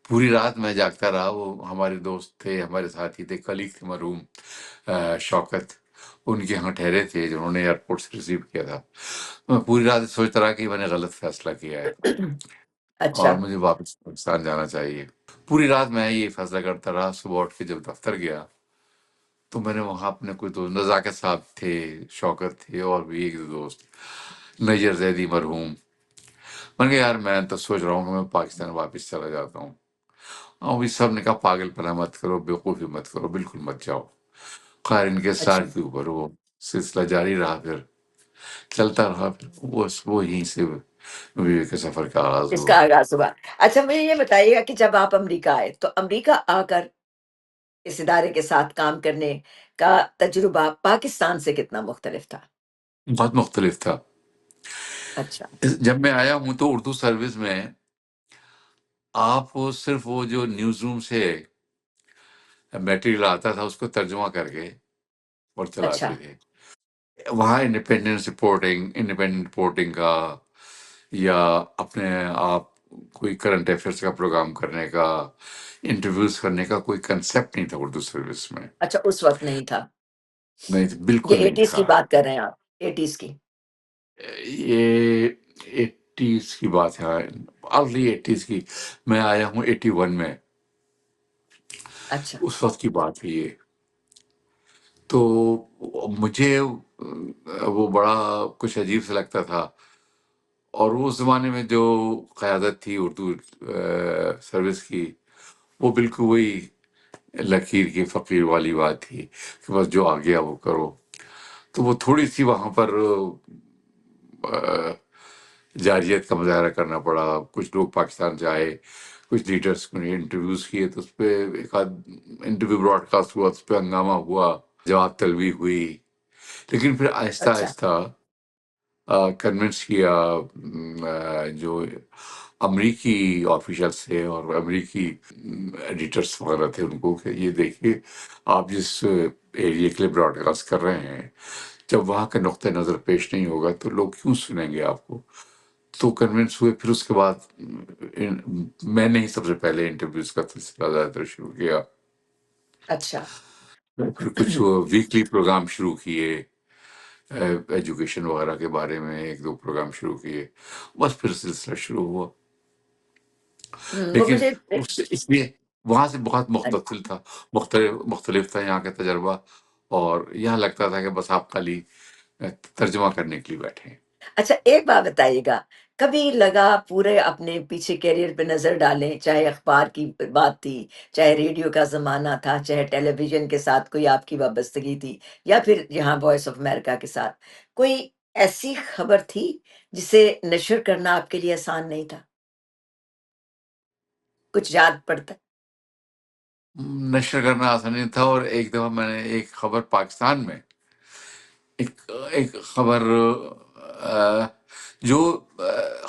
پوری رات میں جاگتا رہا۔ وہ ہمارے دوست تھے، ہمارے ساتھی تھے، کلیگ تھے مرحوم شوکت، ان کے یہاں ٹھہرے تھے، جنہوں نے ایئرپورٹ سے ریسیو کیا تھا۔ میں پوری رات سوچتا رہا کہ میں نے غلط فیصلہ کیا ہے اچھا اور مجھے واپس پاکستان جانا چاہیے۔ پوری رات میں یہ فیصلہ کرتا رہا۔ صبح اٹھ کے جب دفتر گیا تو میں نے وہاں اپنے کوئی دوست، نزاکت صاحب تھے، شوکت تھے، اور بھی ایک دو دوست، نجر زیدی مرحوم۔ میں نے کہا یار میں تو سوچ رہا ہوں کہ میں پاکستان واپس چلا جاتا ہوں۔ اور بھی سب نے کہا پاگل پنا مت کرو، بیوقوفی مت کرو، بالکل مت جاؤ۔ خیر ان کے اچھا، ساتھ کے اوپر وہ سلسلہ جاری رہا، پھر چلتا رہا، پھر وہ یہیں سے بیوی کے سفر کا آغاز اس ہوا۔ کا آغاز ہوا۔ اچھا مجھے یہ بتائیے گا کہ جب آپ امریکہ آئے تو امریکہ آ کر اس ادارے کے ساتھ کام کرنے کا تجربہ پاکستان سے کتنا مختلف تھا؟ بہت مختلف تھا۔ اچھا جب میں آیا ہوں تو اردو سروس میں آپ صرف وہ جو نیوز روم سے میٹیریل آتا تھا اس کو ترجمہ کر کے اور اچھا چلاتے تھے۔ وہاں انڈیپینڈنٹ رپورٹنگ کا، یا اپنے آپ کوئی کرنٹ افیئرس کا پروگرام کرنے کا، انٹرویوز کرنے کا کوئی کنسیپٹ نہیں تھا اردو سروس میں، اچھا، اس وقت نہیں تھا۔ نہیں یہ بالکل نہیں ایٹیز کی تھا۔ بات کر رہے ہیں آپ؟ ایٹیز کی؟ یہ 80s کی بات ہے، ارلی 80s کی۔ میں آیا ہوں 81 میں، اچھا اس وقت کی بات ہے یہ۔ تو مجھے وہ بڑا کچھ عجیب سے لگتا تھا، اور اس زمانے میں جو قیادت تھی اردو سروس کی، وہ بالکل وہی لکیر کی فقیر والی بات تھی کہ بس جو آ گیا وہ کرو۔ تو وہ تھوڑی سی وہاں پر جارحیت کا مظاہرہ کرنا پڑا۔ کچھ لوگ پاکستان سے آئے، کچھ لیڈرس کو انٹرویوز کیے، تو اس پہ ایک آدھ انٹرویو براڈ کاسٹ ہوا، اس پہ ہنگامہ ہوا، جواب طلبی ہوئی۔ لیکن پھر آہستہ اچھا آہستہ کنونس کیا جو امریکی آفیشلس تھے اور امریکی ایڈیٹرس وغیرہ تھے ان کو کہ یہ دیکھیے آپ جس ایریے کے لیے براڈ کاسٹ کر رہے ہیں جب وہاں کا نقطۂ نظر پیش نہیں ہوگا تو لوگ کیوں سنیں گے آپ کو. تو کنونس ہوئے. پھر اس کے بعد میں نے ہی سب سے پہلے انٹرویوز کا سلسلہ زیادہ تر شروع کیا. اچھا. پھر کچھ ویکلی پروگرام شروع کیے ایجوکیشن وغیرہ کے بارے میں، ایک دو پروگرام شروع کیے. بس پھر سلسلہ شروع ہوا. وہ لیکن مجھے اس لیے وہاں سے بہت مختلف تھا، مختلف تھا یہاں کا تجربہ. اور یہاں لگتا تھا کہ بس آپ خالی ترجمہ کرنے کے لیے بیٹھے ہیں. اچھا ایک بات بتائیے گا، کبھی لگا پورے اپنے پیچھے کیریئر پہ نظر ڈالیں، چاہے اخبار کی بات تھی، چاہے ریڈیو کا زمانہ تھا، چاہے ٹیلی ویژن کے ساتھ کوئی آپ کی وابستگی تھی، یا پھر یہاں وائس آف امریکہ کے ساتھ، کوئی ایسی خبر تھی جسے نشر کرنا آپ کے لیے آسان نہیں تھا؟ کچھ یاد پڑتا؟ نشر کرنا آسان نہیں تھا. اور ایک دفعہ میں نے ایک خبر پاکستان میں ایک خبر آ، جو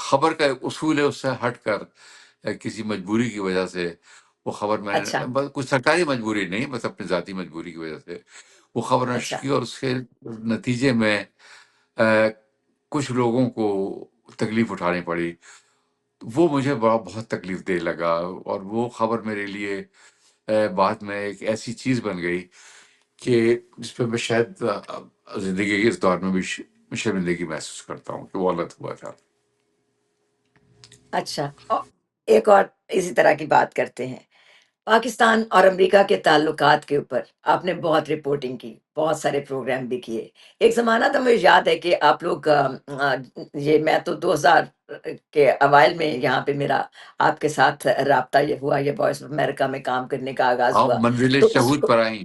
خبر کا ایک اصول ہے اس سے ہٹ کر کسی مجبوری کی وجہ سے وہ خبر میں اچھا. نے بس کچھ سرکاری مجبوری نہیں، بس اپنی ذاتی مجبوری کی وجہ سے وہ خبر نشر اچھا. کی. اور اس کے نتیجے میں آ، کچھ لوگوں کو تکلیف اٹھانی پڑی. وہ مجھے بہت تکلیف دہ لگا. اور وہ خبر میرے لیے بعد میں ایک ایسی چیز بن گئی کہ جس پہ میں شاید زندگی کے اس دور میں بھی شرمندگی محسوس کرتا ہوں کہ وہ غلط ہوا تھا. اچھا. ایک اور اسی طرح کی بات کرتے ہیں. پاکستان اور امریکہ کے تعلقات کے اوپر آپ نے بہت رپورٹنگ کی، بہت سارے پروگرام بھی کیے. ایک زمانہ تھا مجھے یاد ہے کہ آپ لوگ یہ میں تو 2000 کے اوائل میں یہاں پہ میرا آپ کے ساتھ رابطہ یہ ہوا، یہ وائس آف امریکہ میں کام کرنے کا آغاز آپ ہوا. منزل تو اس شہود پر آئیں.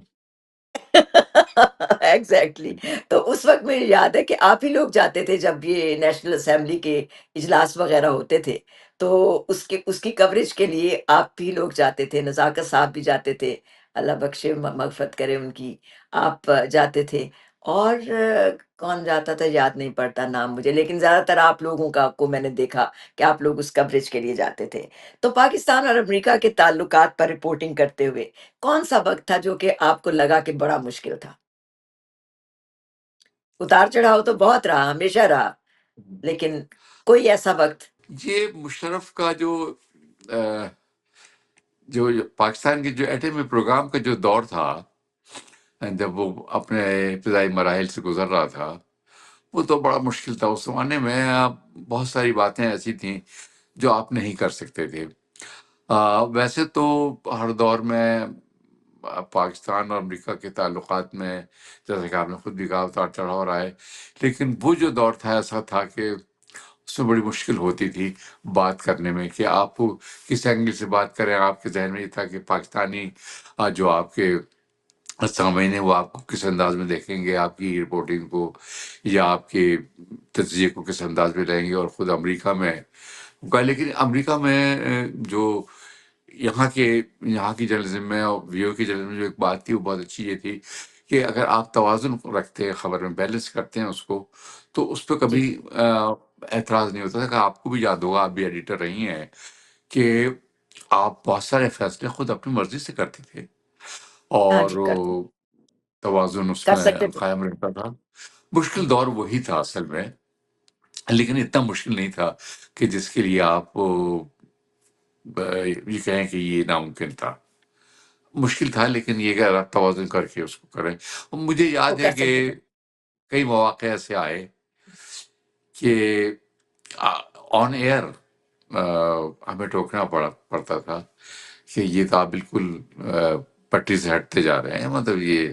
ایگزیکٹلی. تو اس وقت مجھے یاد ہے کہ آپ ہی لوگ جاتے تھے جب یہ نیشنل اسمبلی کے اجلاس وغیرہ ہوتے تھے، تو اس کی کوریج کے لیے آپ ہی لوگ جاتے تھے، نزاکت صاحب بھی جاتے تھے، اللہ بخشے مغفرت کرے ان کی. آپ جاتے تھے. اور کون جاتا تھا یاد نہیں پڑتا نام مجھے، لیکن زیادہ تر آپ لوگوں کو میں نے دیکھا کہ آپ لوگ اس کوریج کے لیے جاتے تھے. تو پاکستان اور امریکہ کے تعلقات پر رپورٹنگ کرتے ہوئے کون سا وقت تھا جو کہ آپ کو لگا کہ بڑا مشکل تھا؟ اتار چڑھاؤ تو بہت رہا، ہمیشہ رہا، لیکن کوئی ایسا وقت؟ یہ مشرف کا جو پاکستان کے جو ایٹمی پروگرام کا جو دور تھا، جب وہ اپنے ابتدائی مراحل سے گزر رہا تھا، وہ تو بڑا مشکل تھا. اس زمانے میں بہت ساری باتیں ایسی تھیں جو آپ نہیں کر سکتے تھے. ویسے تو ہر دور میں پاکستان اور امریکہ کے تعلقات میں جیسا کہ آپ نے خود بھی کہا اتار چڑھاؤ رہا ہے. لیکن وہ جو دور تھا ایسا تھا کہ اس میں بڑی مشکل ہوتی تھی بات کرنے میں کہ آپ کس اینگل سے بات کریں. آپ کے ذہن میں یہ تھا کہ پاکستانی جو آپ کے سامعین ہیں وہ آپ کو کس انداز میں دیکھیں گے، آپ کی رپورٹنگ کو یا آپ کے تجزیے کو کس انداز میں لیں گے. اور خود امریکہ میں لیکن امریکہ میں جو یہاں کی جرنلزم میں اور ویو کی جرنلزم میں جو ایک بات تھی وہ بہت اچھی یہ تھی کہ اگر آپ توازن رکھتے ہیں خبر میں، بیلنس کرتے ہیں اس کو، تو اس پہ جی. کبھی اعتراض نہیں ہوتا تھا. کہ آپ کو بھی یاد ہوگا، آپ بھی ایڈیٹر رہی ہیں، کہ آپ بہت سارے فیصلے خود اپنی مرضی سے کرتے تھے ہاں اور جی، کرتے توازن اس کر میں سکتے تھے. قائم رہتا تھا. مشکل دور وہی تھا اصل میں، لیکن اتنا مشکل نہیں تھا کہ جس کے لیے آپ یہ کہیں کہ یہ ناممکن تھا. مشکل تھا لیکن یہ کہ آپ توازن کر کے اس کو کریں. اور مجھے وہ یاد ہے کر کہ سکتے تھے. کئی مواقع ایسے آئے کہ آن ایئر ہمیں ٹوکنا پڑتا تھا کہ یہ تو آپ بالکل پٹری سے ہٹتے جا رہے ہیں، مطلب یہ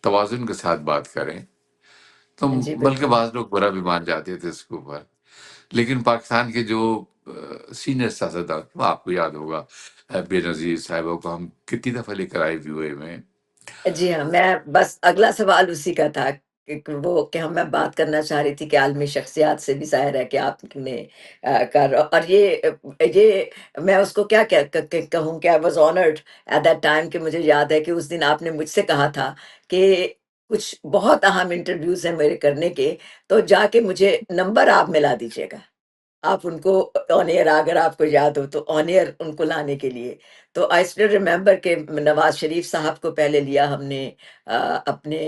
توازن کے ساتھ بات کریں. تو جی بلکہ بالکل. بعض لوگ برا بھی مان جاتے تھے اس کے اوپر. لیکن پاکستان کے جو سینئر سیاستدان، وہ آپ کو یاد ہوگا، بے نظیر صاحبہ کو ہم کتنی دفعہ لے کر آئے ویو اے میں. جی ہاں، میں بس اگلا سوال اسی کا تھا کہ میں بات کرنا چاہ رہی تھی کہ عالمی شخصیات سے بھی ظاہر ہے کہ آپ نے اور یہ میں اس کو کیا کہوں کہ I was honoured at that time, کہ مجھے یاد ہے کہ اس دن آپ نے مجھ سے کہا تھا کہ کچھ بہت اہم انٹرویوز ہیں میرے کرنے کے، تو جا کے مجھے نمبر آپ ملا دیجیے گا۔ آپ ان کو آن ایئر، اگر آپ کو یاد ہو تو آن ایئر ان کو لانے کے لیے، تو آئی اسٹل ریمبر کہ نواز شریف صاحب کو پہلے لیا ہم نے اپنے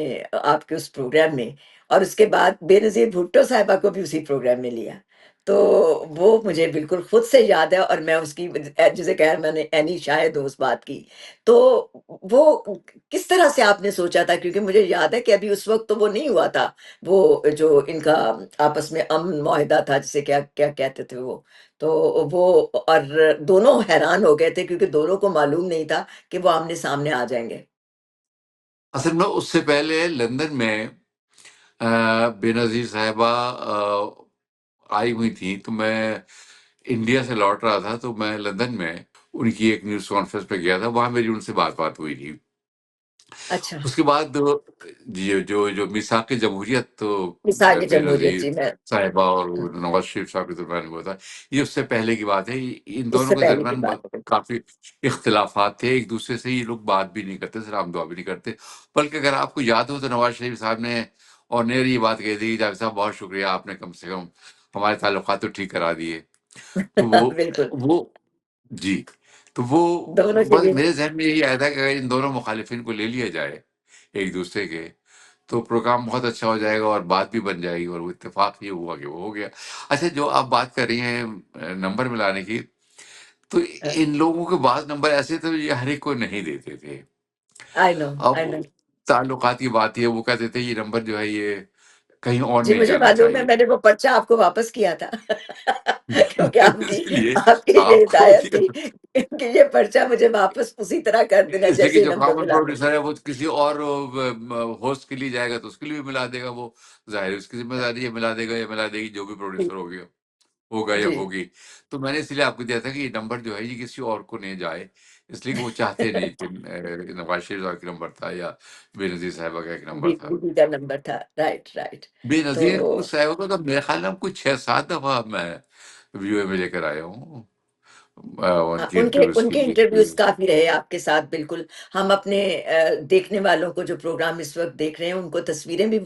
آپ کے اس پروگرام میں، اور اس کے بعد بے نظیر بھٹو صاحبہ کو بھی اسی پروگرام میں لیا۔ تو وہ مجھے بالکل خود سے یاد ہے، اور میں اس کی جسے کہ میں نے اینی شاہد ہوں اس بات کی۔ تو وہ کس طرح سے آپ نے سوچا تھا؟ کیونکہ مجھے یاد ہے کہ ابھی اس وقت تو وہ نہیں ہوا تھا، وہ جو ان کا آپس میں امن معاہدہ تھا، جسے کیا کیا کہتے تھے وہ، تو وہ، اور دونوں حیران ہو گئے تھے کیونکہ دونوں کو معلوم نہیں تھا کہ وہ آمنے سامنے آ جائیں گے۔ اصل میں اس سے پہلے لندن میں بے نظیر صاحبہ آئی ہوئی تھیں، تو میں انڈیا سے لوٹ رہا تھا، تو میں لندن میں ان کی ایک نیوز کانفرنس پہ گیا تھا، وہاں میری ان سے بات ہوئی تھی۔ اچھا، اس کے بعد جو میثاق جمہوریت تو مثال کی بے جمہوریت، نظیر جی میں، صاحبہ اور نواز شریف صاحب کے درمیان ہوا تھا، یہ اس سے پہلے کی بات ہے۔ ان اس دونوں سے کے پہلے کی درمیان بات ہے۔ کافی اختلافات تھے، ایک دوسرے سے یہ لوگ بات بھی نہیں کرتے، سلام دعا بھی نہیں کرتے۔ بلکہ اگر آپ کو یاد ہو تو نواز شریف صاحب نے اور نیر یہ بات کہی تھی، جاوید صاحب بہت شکریہ، آپ نے کم سے کم ہمارے تعلقات تو ٹھیک کرا دیے۔ تو بالکل، وہ جی، تو وہ دونوں کے بس لیے۔ میرے ذہن میں یہی آیا تھا کہ اگر ان دونوں مخالفین کو لے لیا جائے ایک دوسرے کے، تو پروگرام بہت اچھا ہو جائے گا اور بات بھی بن جائے گی، اور وہ اتفاق یہ ہوا کہ وہ ہو گیا۔ اچھا، جو آپ بات کر رہی ہیں نمبر ملانے کی، تو ان لوگوں کے بعض نمبر ایسے تھے یہ ہر ایک کو نہیں دیتے تھے۔ آئی نو، اب آئی نو، تعلقات کی بات ہے، وہ کہتے تھے یہ نمبر جو ہے یہ کہیں اور جی نہیں مجھے جانا معلوم ہے، چاہیے۔ میں نے وہ پرچہ آپ کو واپس کیا تھا کیونکہ اس لیے آپ کی یہ آپ کو ہدایت تھی کہ یہ پرچہ مجھے واپس اسی طرح کر دینا اس لیے کہ جیسے ہی جو نمبر کامن ملا دیں پروڈیوسر ہے وہ کسی اور ہوسٹ کے لیے جائے گا تو اس کے لیے بھی ملا دے گا، وہ ظاہر ہے اس کی ذمہ داری ہے، ملا دے گا یا ملا دے گی جو بھی گے۔ پروڈیوسر ہوگا یا جی، ہوگی۔ تو میں نے اس لیے آپ کو دیا تھا کہ یہ نمبر جو ہے یہ کسی اور کو نہیں جائے، اس لیے کہ وہ چاہتے نہیں کہ نواز شریف صاحب کا نمبر تھا یا بے نظیر صاحبہ کا ایک نمبر تھا۔ بی کا نمبر تھا، رائٹ رائٹ۔ بے تو نظیر صاحبہ کا تو میرے خیال میں کوئی 6-7 دفعہ میں ویو اے میں لے کر آیا ہوں، ان کی انٹرویوز ان کے کے لیے۔ انٹرویوز کافی رہے آپ کے ساتھ، بالکل۔ ہم اپنے دیکھنے والوں کو جو پروگرام اس وقت دیکھ رہے ہیں ان کو تصویریں بھی،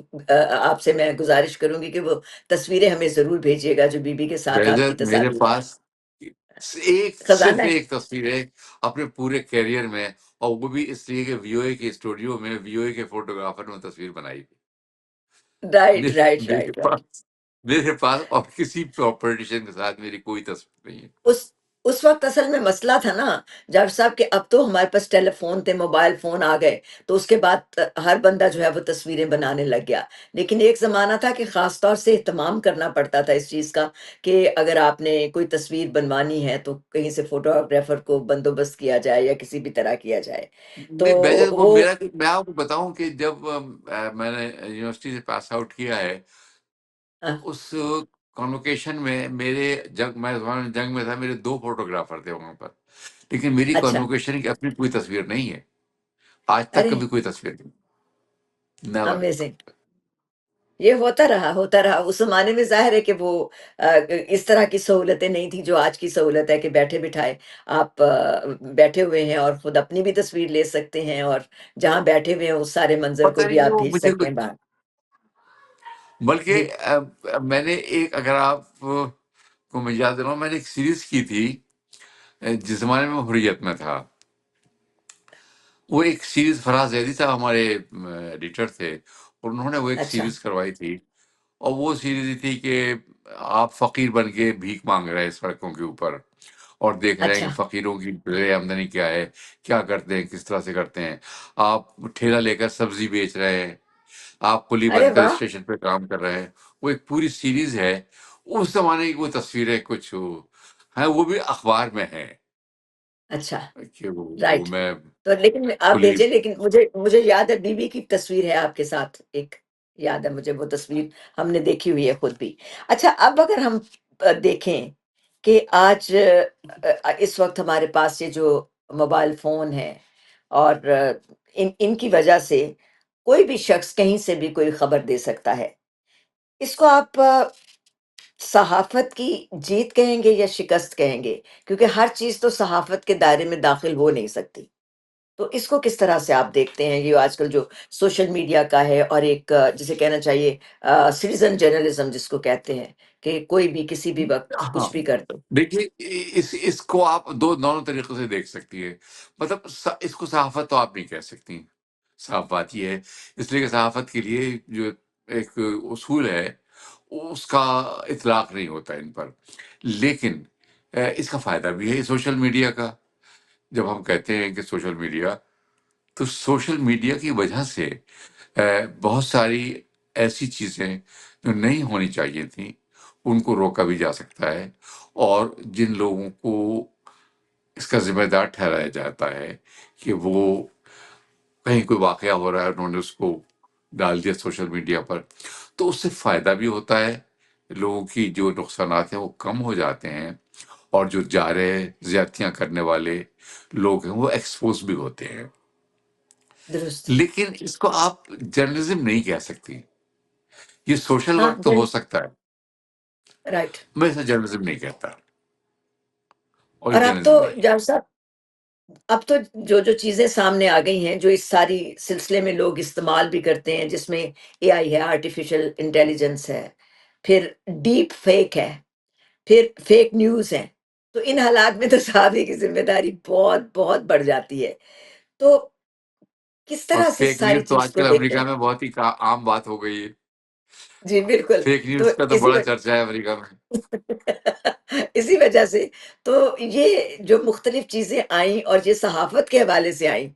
آپ سے میں گزارش کروں گی کہ وہ تصویریں ہمیں ضرور بھیجیے گا جو بی بی کے ساتھ آپ کی بہجت میرے تصاویر ہیں۔ پاس صرف خزانہ ہے، ایک تصویر ہے اپنے پورے کیریئر میں، اور وہ بھی اس لیے کہ وی او اے کے اسٹوڈیو میں وی او اے کے فوٹوگرافر نے تصویر بنائی تھی۔ رائٹ میرے رائٹ میرے رائٹ رائٹ۔ پاس میرے پاس اور کسی پولیٹیشین کے ساتھ میری کوئی تصویر نہیں ہے۔ اس اس وقت اصل میں مسئلہ تھا نا جاوید صاحب کہ اب تو ہمارے پاس ٹیلی فون تھے، موبائل فون آ گئے، تو اس کے بعد ہر بندہ جو ہے وہ تصویریں بنانے لگ گیا۔ لیکن ایک زمانہ تھا کہ خاص طور سے اہتمام کرنا پڑتا تھا اس چیز کا کہ اگر آپ نے کوئی تصویر بنوانی ہے تو کہیں سے فوٹوگرافر کو بندوبست کیا جائے یا کسی بھی طرح کیا جائے۔ تو نہیں بہجت، وہ وہ میرا، میں آپ کو بتاؤں کہ جب میں نے یونیورسٹی سے پاس آؤٹ کیا ہے، آ، اس کانوکیشن میں میرے میں جنگ میں تھا، میرے 2 فوٹوگرافر تھے وہاں پر، لیکن میری اچھا، کانوکیشن کی اپنی کوئی تصویر نہیں ہے، آج تک ارے کبھی کوئی تصویر نہیں، نیور۔ امیزنگ! یہ ہوتا رہا اس زمانے میں، ظاہر ہے کہ وہ آ، اس طرح کی سہولتیں نہیں تھی جو آج کی سہولت ہے کہ بیٹھے بٹھائے آپ بیٹھے ہوئے ہیں اور خود اپنی بھی تصویر لے سکتے ہیں، اور جہاں بیٹھے ہوئے ہیں اس سارے منظر پتہ کو بھی نہیں آپ وہ بھیج مجھے سکتے ہیں باہر۔ بلکہ جی، میں نے ایک، اگر آپ کو میں یاد دلاؤں، میں نے ایک سیریز کی تھی جس زمانے میں حریت میں تھا، وہ ایک سیریز، فراز زیدی صاحب ہمارے ایڈیٹر تھے، اور انہوں نے وہ ایک اچھا، سیریز کروائی تھی، اور وہ سیریز یہ تھی کہ آپ فقیر بن کے بھیک مانگ رہے ہیں سڑکوں کے اوپر، اور دیکھ رہے ہیں اچھا، کہ فقیروں کی ذریعہ آمدنی کیا ہے، کیا کرتے ہیں، کس طرح سے کرتے ہیں۔ آپ ٹھیلا لے کر سبزی بیچ رہے ہیں، آپ کلی ارے بن کر واہ، اسٹیشن پہ کام کر رہے ہیں۔ وہ ایک پوری سیریز ہے، اس زمانے کی وہ تصویریں کچھ ہیں، وہ بھی اخبار میں ہیں اچھا، کہ وہ رائٹ۔ میں تو لیکن آپ کھلی۔ بھیجیں، لیکن مجھے یاد ہے بی بی کی تصویر ہے آپ کے ساتھ ایک، یاد ہے مجھے وہ تصویر، ہم نے دیکھی ہوئی ہے خود بھی۔ اچھا، اب اگر ہم دیکھیں کہ آج اس وقت ہمارے پاس یہ جو موبائل فون ہے، اور ان کی وجہ سے کوئی بھی شخص کہیں سے بھی کوئی خبر دے سکتا ہے، اس کو آپ صحافت کی جیت کہیں گے یا شکست کہیں گے؟ کیونکہ ہر چیز تو صحافت کے دائرے میں داخل ہو نہیں سکتی۔ تو اس کو کس طرح سے آپ دیکھتے ہیں، یہ آج کل جو سوشل میڈیا کا ہے اور ایک جسے کہنا چاہیے سٹیزن جرنلزم جس کو کہتے ہیں کہ کوئی بھی کسی بھی وقت ہاں، کچھ بھی کر دو؟ دیکھیے اس کو آپ دونوں طریقوں سے دیکھ سکتی ہے. مطلب اس کو صحافت تو آپ نہیں کہہ سکتی. صاف بات یہ ہے، اس لیے کہ صحافت کے لیے جو ایک اصول ہے اس کا اطلاق نہیں ہوتا ان پر. لیکن اس کا فائدہ بھی ہے سوشل میڈیا کا. جب ہم کہتے ہیں کہ سوشل میڈیا، تو سوشل میڈیا کی وجہ سے بہت ساری ایسی چیزیں جو نہیں ہونی چاہیے تھیں ان کو روکا بھی جا سکتا ہے. اور جن لوگوں کو اس کا ذمہ دار ٹھہرایا جاتا ہے کہ وہ کہیں کوئی واقعہ ہو رہا ہے، انہوں نے اس کو ڈال دیا سوشل میڈیا پر، تو اس سے فائدہ بھی ہوتا ہے. لوگوں کی جو نقصانات ہیں وہ کم ہو جاتے ہیں، اور جو جا رہے زیادتیاں کرنے والے لوگ ہیں وہ ایکسپوز بھی ہوتے ہیں. درست. لیکن اس کو آپ جرنلزم نہیں کہہ سکتی. یہ سوشل ہاں ورک تو ہو سکتا ہے، رائٹ. میں اسے جرنلزم نہیں کہتا، اور یہ اور اب تو جرنلزم نہیں ہے. جان صاحب، اب تو جو چیزیں سامنے آ گئی ہیں جو اس ساری سلسلے میں لوگ استعمال بھی کرتے ہیں، جس میں اے آئی ہے، آرٹیفیشل انٹیلیجنس ہے، پھر ڈیپ فیک ہے، پھر فیک نیوز ہے. تو ان حالات میں تو صحافی کی ذمہ داری بہت بہت بڑھ جاتی ہے. تو کس اور طرح سے فیک ساری نیوز تو چیز آج کو کل دیکھتے امریکہ ہیں؟ میں بہت ہی عام بات ہو گئی ہے. جی بالکل. فیک تو نیوز کا تو اسی بڑا چرچا ہے امریکہ میں. اسی وجہ سے تو یہ جو مختلف چیزیں آئیں اور یہ صحافت کے حوالے سے آئیں،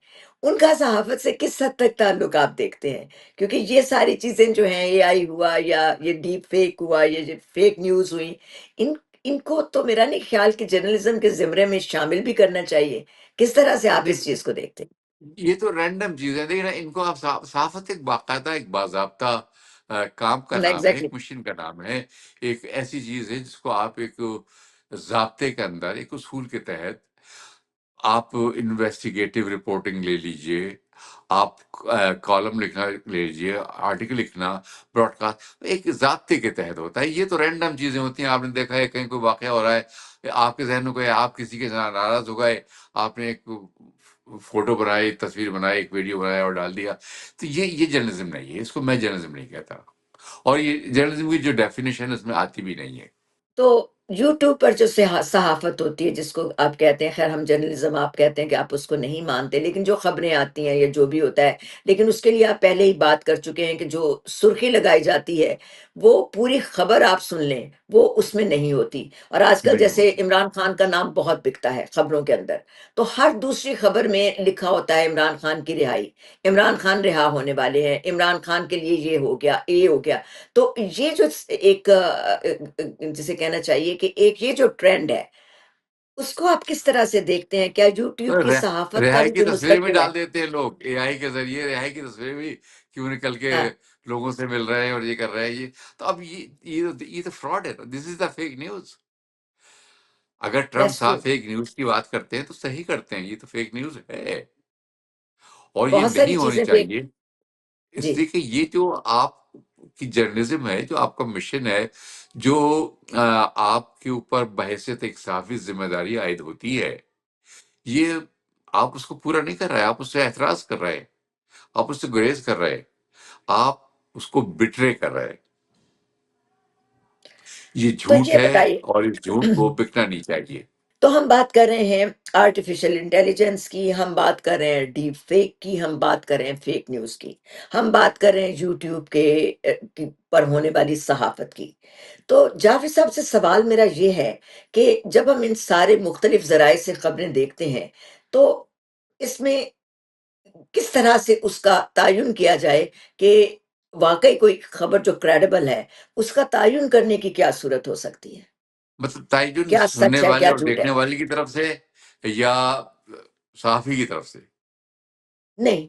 ان کا صحافت سے کس حد تک تعلق آپ دیکھتے ہیں؟ کیونکہ یہ ساری چیزیں جو ہیں، اے آئی ہوا یا یہ ڈیپ فیک ہوا، یہ جو فیک نیوز ہوئی، ان ان کو تو میرا نہیں خیال کہ جرنلزم کے زمرے میں شامل بھی کرنا چاہیے. کس طرح سے آپ اس دیکھ، چیز کو دیکھتے یہ تو رینڈم چیز ہے. دیکھنا ان کو آپ صحافت ایک باقاعدہ ایک باضابطہ کام کا ہیں؟ نام ہے، ایگزیکٹلی. ایک مشن کا نام ہے. ایک ایسی چیز ہے جس کو آپ ایک ضابطے کے اندر، ایک اصول کے تحت آپ انویسٹیگیٹو رپورٹنگ لے لیجئے، آپ کالم لکھنا لے لیجئے، آرٹیکل لکھنا، براڈ کاسٹ ایک ضابطے کے تحت ہوتا ہے. یہ تو رینڈم چیزیں ہوتی ہیں. آپ نے دیکھا ہے کہیں کوئی واقعہ ہو رہا ہے، آپ کے ذہن میں کوئی، آپ کسی کے ساتھ ناراض ہو گئے، آپ نے ایک فوٹو بنائی، تصویر بنائی، ایک ویڈیو بنایا اور ڈال دیا. تو یہ جرنلزم نہیں ہے. اس کو میں جرنلزم نہیں کہتا، اور یہ جرنلزم کی جو ڈیفینیشن اس میں آتی بھی نہیں ہے. تو یوٹیوب پر جو صحافت ہوتی ہے جس کو آپ کہتے ہیں، خیر ہم جرنلزم آپ کہتے ہیں کہ آپ اس کو نہیں مانتے، لیکن جو خبریں آتی ہیں یا جو بھی ہوتا ہے، لیکن اس کے لیے آپ پہلے ہی بات کر چکے ہیں کہ جو سرخی لگائی جاتی ہے وہ پوری خبر آپ سن لیں وہ اس میں نہیں ہوتی. اور آج کل نہیں جیسے ہوتی. عمران خان کا نام بہت بکتا ہے خبروں کے اندر، تو ہر دوسری خبر میں لکھا ہوتا ہے عمران خان کی رہائی، عمران خان رہا ہونے والے ہیں، عمران خان کے لیے یہ ہو گیا، یہ ہو گیا. تو یہ جو ایک جسے کہنا چاہیے کہ ایک یہ جو ٹرینڈ ہے، اس کو آپ کس طرح سے دیکھتے ہیں؟ کیا یوٹیوب کی صحافت کا رہائی بھی کی کوئی تصویر بھی مستقبل ہے؟ ڈال دیتے ہیں لوگ اے آئی کے ذریعے. رہائی کی تصویر بھی کیوں نکل کے ہاں. لوگوں سے مل رہے ہیں اور یہ کر رہے ہیں. یہ تو اب یہ تو فراڈ ہے. دس از دا فیک نیوز. اگر ٹرمپ دیٹس ٹرو. صاحب فیک نیوز کی بات کرتے ہیں تو صحیح کرتے ہیں. یہ تو فیک نیوز ہے، اور یہ بہت ساری نہیں ہونی چیزیں فیک. چاہیے. جی. اس لیے کہ یہ جو آپ کی جرنلزم ہے، جو آپ کا مشن ہے، جو آپ کے اوپر بحیثیت ایک صحافی ذمہ داری عائد ہوتی ہے، یہ آپ اس کو پورا نہیں کر رہے. آپ اس سے اعتراض کر رہے ہیں، آپ اس سے گریز کر رہے ہیں، آپ اس کو بٹرے کر رہے ہیں. یہ تو جھوٹ یہ ہے، بتائیے. اور اس جھوٹ کو بکنا نہیں چاہیے. تو ہم بات کر رہے ہیں آرٹیفیشل انٹیلیجنس کی، ہم بات کر رہے ہیں ڈیپ فیک کی، ہم بات کر رہے ہیں فیک نیوز کی، ہم بات کر رہے ہیں یوٹیوب پر ہونے والی صحافت کی. تو جعفر صاحب سے سوال میرا یہ ہے کہ جب ہم ان سارے مختلف ذرائع سے خبریں دیکھتے ہیں تو اس میں کس طرح سے اس کا تعین کیا جائے کہ واقعی کوئی خبر جو کریڈیبل ہے، اس کا تعین کرنے کی کیا صورت ہو سکتی ہے؟ مطلب تعین کیا سننے سچ ہے، والے کیا اور جھوٹ ہے؟ دیکھنے والے کی طرف سے، یا صحافی کی طرف سے؟ نہیں،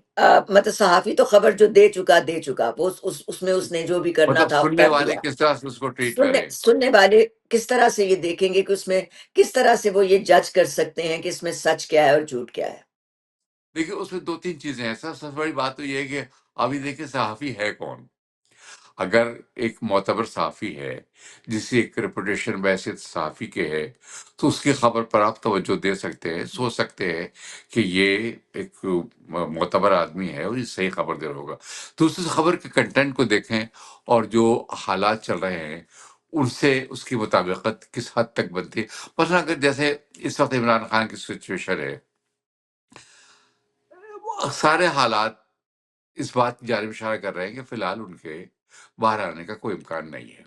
مطلب صحافی تو خبر جو دے چکا وہ اس میں اس نے جو بھی کرنا مطلب تھا سننے کر والے دیا. کس طرح سے اس کو ٹریٹ سننے کریں. سننے والے کس طرح سے یہ دیکھیں گے کہ اس میں کس طرح سے وہ یہ جج کر سکتے ہیں کہ اس میں سچ کیا ہے اور جھوٹ کیا ہے؟ دیکھیے اس میں دو تین چیزیں ہیں. سب سے بڑی بات تو یہ ہے کہ ابھی دیکھیں صحافی ہے کون. اگر ایک معتبر صحافی ہے، جس کی ایک ریپوٹیشن ویسے صحافی کے ہے، تو اس کی خبر پر آپ توجہ دے سکتے ہیں، سوچ سکتے ہیں کہ یہ ایک معتبر آدمی ہے اور یہ صحیح خبر دے رہا ہوگا۔ تو اس خبر کے کنٹینٹ کو دیکھیں، اور جو حالات چل رہے ہیں ان سے اس کی مطابقت کس حد تک بنتی ہے۔ مثلا اگر جیسے اس وقت عمران خان کی سچویشن ہے، سارے حالات اس بات کی جانب اشارہ کر رہے ہیں کہ فی الحال ان کے باہر آنے کا کوئی امکان نہیں ہے۔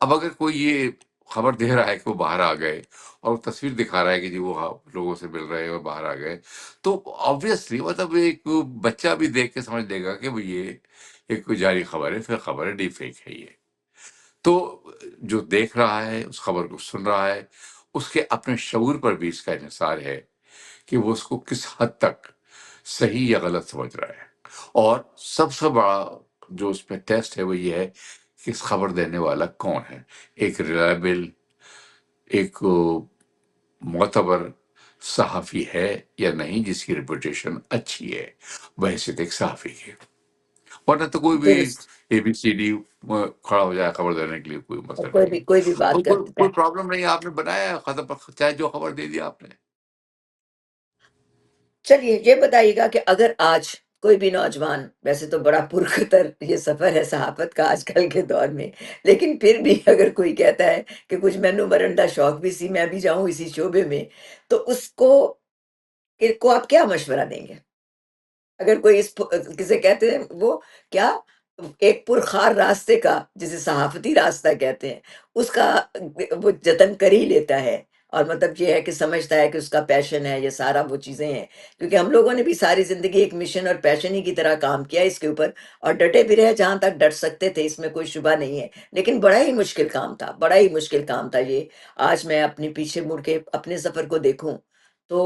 اب اگر کوئی یہ خبر دے رہا ہے کہ وہ باہر آ گئے، اور وہ تصویر دکھا رہا ہے کہ جی وہ لوگوں سے مل رہے ہیں اور باہر آ گئے، تو آبویسلی مطلب ایک بچہ بھی دیکھ کے سمجھ لے گا کہ وہ یہ ایک کوئی جعلی خبر ہے، پھر خبر ہے، ڈی فیک ہے یہ۔ تو جو دیکھ رہا ہے، اس خبر کو سن رہا ہے، اس کے اپنے شعور پر بھی اس کا انحصار ہے کہ وہ اس کو کس حد تک صحیح یا غلط سمجھ رہا ہے۔ اور سب سے بڑا جو اس پہ ٹیسٹ ہے وہ یہ ہے کہ اس خبر دینے والا کون ہے، ایک ریلائبل، ایک معتبر صحافی ہے یا نہیں، جس کی ریپوٹیشن اچھی ہے بحیثیت ایک صحافی کی۔ ورنہ تو کوئی بھی درست، اے بی سی ڈی کھڑا ہو جائے خبر دینے کے لیے، کوئی اور مسئلہ کوئی نہیں بھی ہے، کوئی بھی اور بات کر کوئی دیتا ہے۔ کوئی پرابلم نہیں ہے، آپ نے بنایا ہے ختم، چاہے جو خبر دے دیا آپ نے۔ چلیے یہ بتائیے گا کہ اگر آج کوئی بھی نوجوان، ویسے تو بڑا پرخطر یہ سفر ہے صحافت کا آج کل کے دور میں، لیکن پھر بھی اگر کوئی کہتا ہے کہ کچھ مینو مرنڈا شوق بھی سی، میں بھی جاؤں اسی شعبے میں، تو اس کو آپ کیا مشورہ دیں گے؟ اگر کوئی کسے کہتے ہیں وہ کیا، ایک پرخار راستے کا، جسے صحافتی راستہ کہتے ہیں، اس کا وہ جتن کر ہی لیتا ہے، اور مطلب یہ ہے کہ سمجھتا ہے کہ اس کا پیشن ہے، یہ سارا وہ چیزیں ہیں، کیونکہ ہم لوگوں نے بھی ساری زندگی ایک مشن اور پیشن ہی کی طرح کام کیا اس کے اوپر، اور ڈٹے بھی رہے جہاں تک ڈٹ سکتے تھے، اس میں کوئی شبہ نہیں ہے، لیکن بڑا ہی مشکل کام تھا، بڑا ہی مشکل کام تھا یہ۔ آج میں اپنے پیچھے مڑ کے اپنے سفر کو دیکھوں تو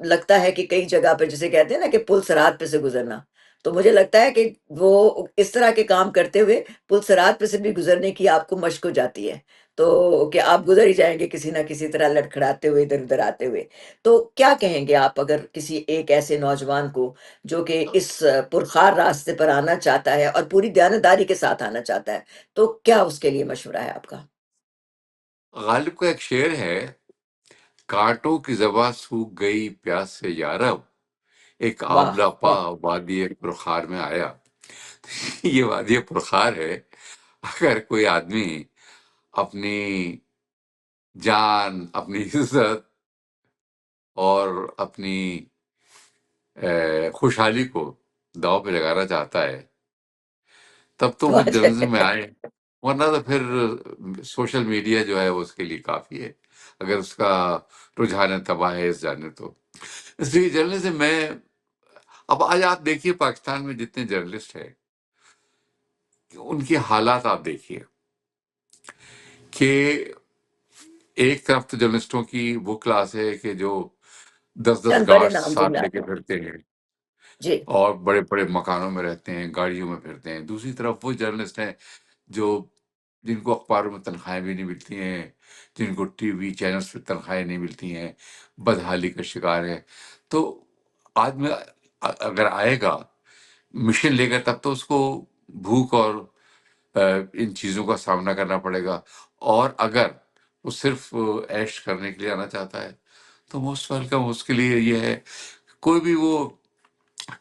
لگتا ہے کہ کئی جگہ پہ جسے کہتے ہیں نا کہ پل صراط پہ سے گزرنا، تو مجھے لگتا ہے کہ وہ اس طرح کے کام کرتے ہوئے پل صراط پہ سے بھی گزرنے کی آپ کو مشق ہو جاتی ہے، تو کہ آپ گزر ہی جائیں گے کسی نہ کسی طرح لڑکھڑاتے ہوئے، ادھر ادھر آتے ہوئے۔ تو کیا کہیں گے آپ اگر کسی ایک ایسے نوجوان کو جو کہ اس پرخار راستے پر آنا چاہتا ہے اور پوری دیانتداری کے ساتھ آنا چاہتا ہے، تو کیا اس کے لیے مشورہ ہے آپ کا؟ غالب کا ایک شعر ہے، کانٹوں کی زباں سوکھ گئی پیاس سے یارب، ایک واہ آملہ پا واہ! وادی پرخار میں آیا۔ یہ وادی پرخار ہے۔ اگر کوئی آدمی اپنی جان، اپنی عزت اور اپنی خوشحالی کو داؤ پہ لگانا چاہتا ہے، تب تو تو وہ آ جرنلزم میں جائے۔ آئے، ورنہ تو پھر سوشل میڈیا جو ہے وہ اس کے لیے کافی ہے، اگر اس کا رجحان تباہ ہے اس جانب تو۔ اس لیے جرنلزم میں، اب آج آپ دیکھیے پاکستان میں جتنے جرنلسٹ ہیں، ان کی حالات آپ دیکھیے کہ ایک طرف تو جرنلسٹوں کی وہ کلاس ہے کہ جو 10 چند بڑے گارڈ نام ساتھ لے کے دنیا، پھرتے ہیں جی، اور بڑے بڑے مکانوں میں رہتے ہیں، گاڑیوں میں پھرتے ہیں۔ دوسری طرف وہ جرنلسٹ ہیں جو جن کو اخباروں میں تنخواہیں بھی نہیں ملتی ہیں، جن کو ٹی وی چینلز پہ تنخواہیں نہیں ملتی ہیں، بدحالی کا شکار ہے۔ تو آدمی اگر آئے گا مشن لے کر، تب تو اس کو بھوک اور ان چیزوں کا سامنا کرنا پڑے گا۔ اور اگر وہ صرف عیش کرنے کے لیے آنا چاہتا ہے تو موسٹ ویلکم، اس کے لیے یہ ہے کوئی بھی وہ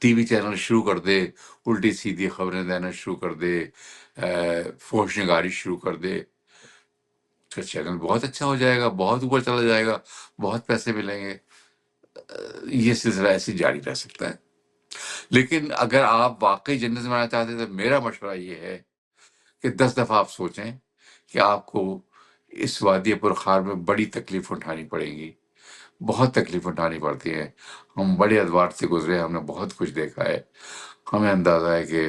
ٹی وی چینل شروع کر دے، الٹی سیدھی خبریں دینا شروع کر دے، فحش نگاری شروع کر دے، اس کا چینل بہت اچھا ہو جائے گا، بہت اوپر چلا جائے گا، بہت پیسے ملیں گے۔ یہ سلسلہ ایسے جاری رہ سکتا ہے۔ لیکن اگر آپ واقعی جنت میں آنا چاہتے ہیں تو میرا مشورہ یہ ہے کہ 10 دفعہ آپ سوچیں کہ آپ کو اس وادی پرخار میں بڑی تکلیف اٹھانی پڑے گی، بہت تکلیف اٹھانی پڑتی ہے۔ ہم بڑے ادوار سے گزرے، ہم نے بہت کچھ دیکھا ہے، ہمیں اندازہ ہے کہ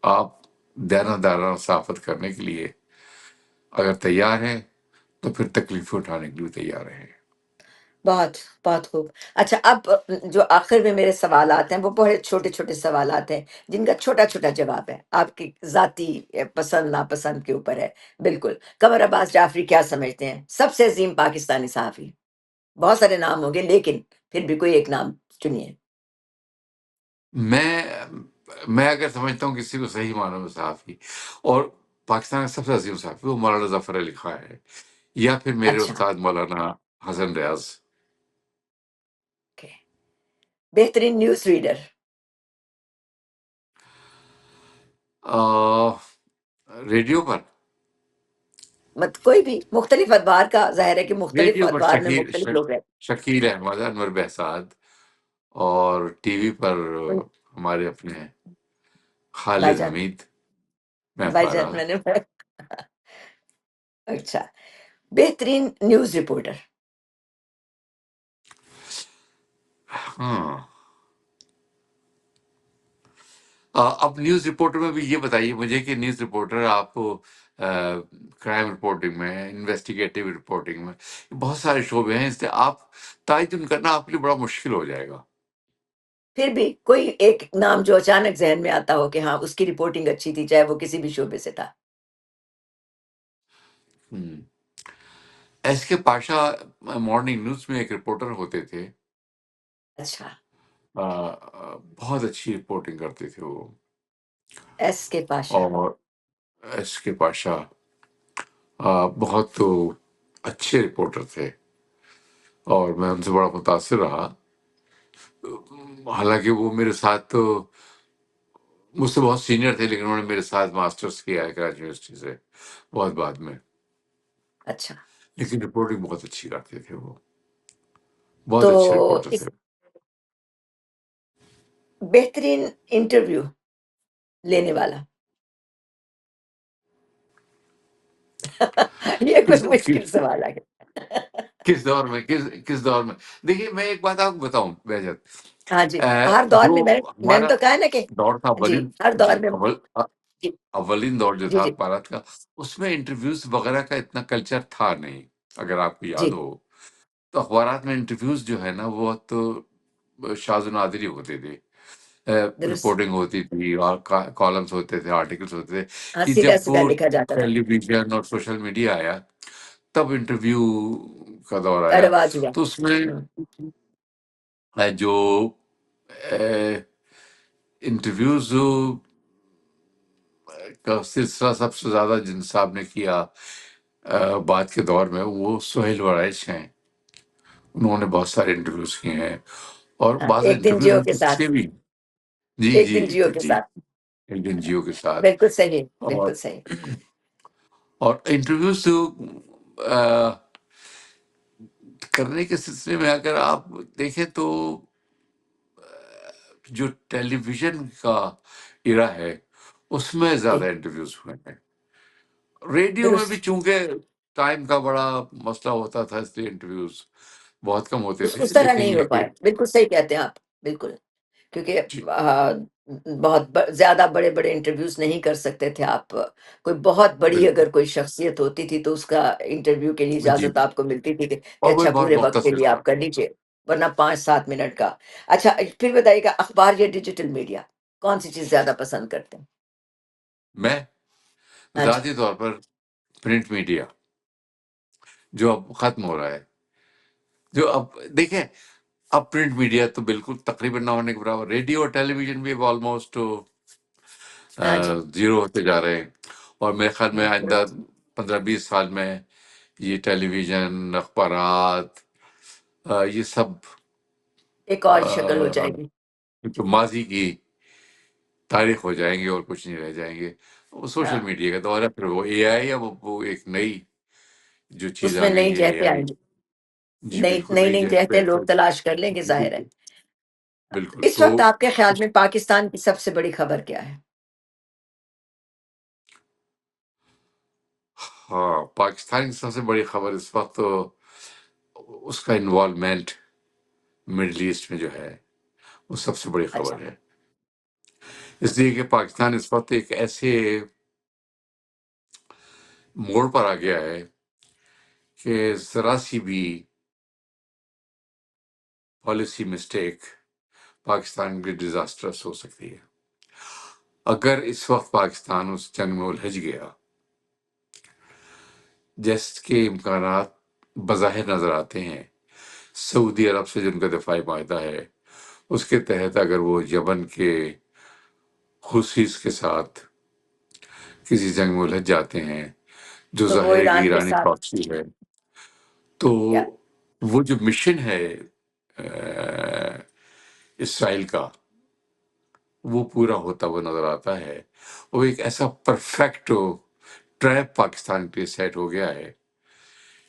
آپ دارانہ صحافت کرنے کے لیے اگر تیار ہیں تو پھر تکلیف اٹھانے کے لیے تیار ہیں۔ بہت بہت خوب۔ اچھا، اب جو آخر میں میرے سوالات ہیں وہ بہت چھوٹے چھوٹے سوالات ہیں، جن کا چھوٹا چھوٹا جواب ہے، آپ کی ذاتی پسند ناپسند کے اوپر ہے، بالکل۔ قمر عباس جعفری کیا سمجھتے ہیں سب سے عظیم پاکستانی صحافی؟ بہت سارے نام ہوں گے لیکن پھر بھی کوئی ایک نام چنیے۔ میں میں اگر سمجھتا ہوں کسی کو صحیح معنوں میں صحافی اور پاکستان کا سب سے عظیم صحافی وہ مولانا ظفر علی خان ہے، یا پھر میرے اچھا، استاد مولانا حسن ریاض۔ اوکے، بہترین نیوز ریڈر؟ آ، ریڈیو پر کوئی بھی مختلف ادوار کا ظاہر ہے کہ مختلف ریڈیو پر ادوار میں مختلف لوگ ہیں۔ شکیل احمد، انور بہزاد، اور ٹی وی پر ان- ہمارے اپنے بھائی خالد جان، حمید، میں بھائی پارا۔ جان میں نے اچھا، بہترین نیوز رپورٹر؟ ہاں، اب نیوز رپورٹر میں بھی یہ بتائیے مجھے کہ نیوز رپورٹر آپ کرائم رپورٹنگ میں، انویسٹیگیٹو رپورٹنگ میں بہت سارے شعبے ہیں، اس سے آپ تعین کرنا آپ کے لیے بڑا مشکل ہو جائے گا۔ پھر بھی کوئی ایک نام جو اچانک ذہن میں آتا ہو کہ ہاں اس کی رپورٹنگ اچھی تھی، چاہے وہ کسی بھی شعبے سے تھا؟ ہم۔ ایس کے پاشا مارننگ نیوز میں ایک رپورٹر ہوتے تھے، اچھا، بہت اچھی رپورٹنگ کرتے تھے وہ، ایس کے پاشا، اور ایس کے پاشا بہت اچھے رپورٹر تھے، اور میں ان سے بڑا متاثر رہا، حالانکہ وہ میرے ساتھ تو مجھ سے بہت سینئر تھے، لیکن انہوں نے میرے ساتھ ماسٹرز کیا ہے کراچی یونیورسٹی سے بہت بعد میں، اچھا، لیکن رپورٹنگ بہت اچھی کرتے تھے وہ، بہت تو اچھے رپورٹر تھے۔ اس بہترین انٹرویو لینے والا؟ یہ کوئی کس مشکل کس سوال ہے۔ کس دور میں، کس دور میں؟ دیکھیے میں ایک بات آپ کو بتاؤں بہجت، ہاں جی، ہر دور جو میں میں نے ہمارا تو کہا نا کہ دور تھا جی، اولین، ہر جی دور میں جی اولین دور جو جی تھا جی بھارت کا، اس میں انٹرویوز وغیرہ کا اتنا کلچر تھا نہیں، اگر آپ کو یاد جی، ہو تو اخبارات میں انٹرویوز جو ہے نا وہ بہت شاذ و نادر ہی ہوتے تھے، درست، رپورٹنگ ہوتی تھی اور کالمز ہوتے تھے، آرٹیکلز ہوتے تھے، ہاں کہ سیدھا جب سیدھا لکھا جاتا تھا، ٹیلی ویژن اور سوشل میڈیا آیا تب انٹرویو کا دور آیا، رواج ہوا۔ تو اس میں جو انٹرویوز کا سلسلہ سب سے زیادہ جن صاحب نے کیا بعد کے دور میں وہ سہیل ورائش ہیں، انہوں نے بہت سارے انٹرویوز کیے ہیں، اور ہاں، بعض ایک دن انٹرویوز جیو ان کے کے ساتھ، اچھے بھی، جی ایک جی دن جیو کے جی، ساتھ، ایک این جی او کے ساتھ، بالکل صحیح، اور بالکل صحیح۔ اور انٹرویوز کرنے کے سلسلے میں اگر آپ دیکھیں تو جو ٹیلی ویژن کا ایرا ہے اس میں زیادہ جی، انٹرویوز ہوئے ہیں، ریڈیو میں بھی درست، چونکہ ٹائم کا بڑا مسئلہ ہوتا تھا اس لیے انٹرویوز بہت کم ہوتے اس تھے، اس طرح لیکن نہیں یہ ہو کہ پائے، بالکل صحیح کہتے ہیں آپ، بالکل، کیونکہ جی بہت زیادہ بڑے بڑے انٹرویوز نہیں کر سکتے تھے آپ، کوئی بہت بڑی بالکل، اگر کوئی شخصیت ہوتی تھی تو اس کا انٹرویو کے لیے جی، اجازت آپ کو ملتی تھی کہ اور وہ اچھا بہت پورے وقت کے مختصر لیے تھا۔ آپ کر لیجیے، ورنہ 5-7 منٹ کا۔ اچھا پھر بتائیے گا، اخبار یا ڈیجیٹل میڈیا، کون سی چیز زیادہ پسند کرتے ہیں؟ میں ہاں جی، ذاتی طور پر پرنٹ میڈیا جو اب ختم ہو رہا ہے، جو اب دیکھیں اب پرنٹ میڈیا تو بالکل تقریباً نہ ہونے کے برابر، ریڈیو اور ٹیلی ویژن بھی اب آلموسٹ ہاں جی، زیرو ہوتے جا رہے ہیں، اور میرے خیال میں آئندہ درست، 15-20 سال میں یہ ٹیلی ویژن، اخبارات، یہ سب ایک اور شکل ہو جائے گی۔ جو ماضی کی تاریخ ہو جائیں گے اور کچھ نہیں رہ جائیں گے۔ وہ ہاں، سوشل میڈیا کا دور ہے، پھر وہ اے آئی، اب وہ ایک نئی جو چیز اس آ میں گئی نئی ہے اے جہتیں آئی، آئیں گی، جی نئی بالکل نئی نئی نئی جیت جہتیں لوگ بہتر، تلاش کر لیں گے، ظاہر ہے۔ بالکل بالکل اس تو وقت آپ کے خیال میں پاکستان کی سب سے بڑی خبر کیا ہے؟ ہاں، پاکستان کی سب سے بڑی خبر اس وقت اس کا انوالومنٹ مڈل ایسٹ میں جو ہے وہ سب سے بڑی اچھا، خبر ہے، اس لیے کہ پاکستان اس وقت ایک ایسے موڑ پر آ گیا ہے کہ ذرا سی بھی پالیسی مسٹیک پاکستان کے ڈیزاسٹرس ہو سکتی ہے۔ اگر اس وقت پاکستان اس جنگ میں الجھ گیا، جس کے امکانات بظاہر نظر آتے ہیں، سعودی عرب سے جن کا دفاعی معاہدہ ہے اس کے تحت اگر وہ یمن کے حوثیز کے ساتھ کسی جنگ میں الجھ جاتے ہیں جو تو وہ ظاہر ہے کہ ایران کے ایرانی ساتھ پراکسی ہے، تو یا وہ جو مشن ہے آ، اسرائیل کا، وہ پورا ہوتا ہوا نظر آتا ہے۔ وہ ایک ایسا پرفیکٹ ٹریپ پاکستان کے لیے سیٹ ہو گیا ہے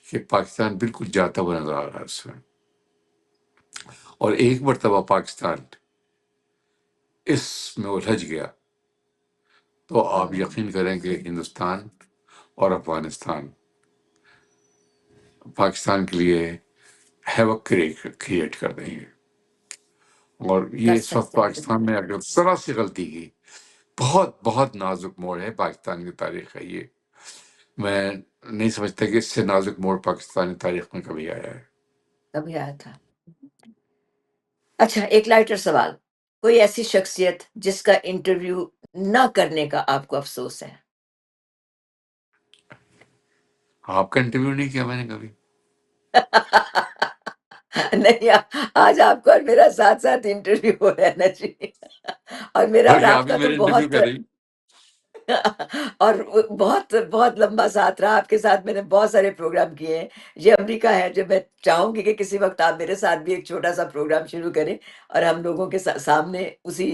کہ پاکستان بالکل جاتا ہوا نظر آ رہا ہے اس میں، اور ایک مرتبہ پاکستان اس میں الجھ گیا تو آپ ہم، یقین کریں کہ ہندوستان اور افغانستان پاکستان کے لیے ہیوک کریٹ کر دیں گے، اور یہ کر اس وقت سکتے ہیں بالکل۔ پاکستان نے اگر ذرا سی غلطی کی، بہت بہت نازک موڑ ہے پاکستان کی تاریخ کا یہ، میں نہیں سمجھتا کہ اس سے نازک موڑ پاکستانی تاریخ میں کبھی آیا ہے۔ تبھی آیا تھا۔ اچھا، ایک لائٹر سوال، کوئی ایسی شخصیت جس کا انٹرویو نہ کرنے کا آپ کو افسوس ہے؟ آپ کا انٹرویو نہیں کیا میں نے کبھی، نہیں، آج آپ کا اور میرا ساتھ ساتھ انٹرویو ہو رہا ہے نا جی، اور میرا اور بلکہ آپ آپ ہی کا تو میرے انٹرویو بہت کر رہی۔ اور بہت بہت لمبا ساتھ رہا آپ کے ساتھ، میں نے بہت سارے پروگرام کیے ہیں۔ یہ امریکہ ہے جو میں چاہوں گی کہ کسی وقت آپ میرے ساتھ بھی ایک چھوٹا سا پروگرام شروع کریں، اور ہم لوگوں کے سامنے اسی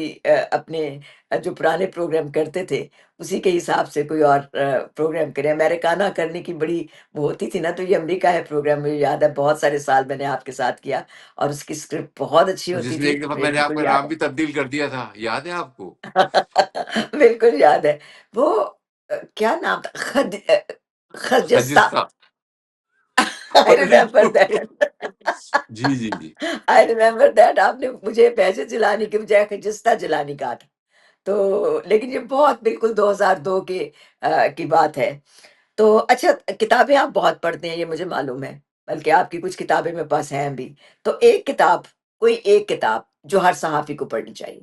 اپنے جو پرانے پروگرام کرتے تھے اسی کے حساب سے کوئی اور پروگرام کریں۔ امریکانہ کرنے کی بڑی وہ ہوتی تھی نا، تو یہ امریکہ ہے پروگرام، مجھے یاد ہے بہت سارے سال میں نے آپ کے ساتھ کیا، اور اس کی اسکرپٹ بہت اچھی جس ہوتی میں تھی، ایک دفعہ مجھے میں نے آپ بالکل کا یاد نام بھی تبدیل کر دیا تھا، یاد ہے آپ کو؟ ہے۔ بالکل یاد ہے وہ کیا نام تھا، Khujasta, Khujasta, I very remember good. That, جی جی جی۔ آئی ریمبر دیٹ، آپ نے مجھے پیسے جلانی کی بجائے خجستہ جلانی کہا تھا، تو لیکن یہ بہت بالکل 2002 کے کی بات ہے۔ تو اچھا، کتابیں آپ بہت پڑھتے ہیں یہ مجھے معلوم ہے، بلکہ آپ کی کچھ کتابیں میرے پاس ہیں بھی، تو ایک کتاب، کوئی ایک کتاب جو ہر صحافی کو پڑھنی چاہیے۔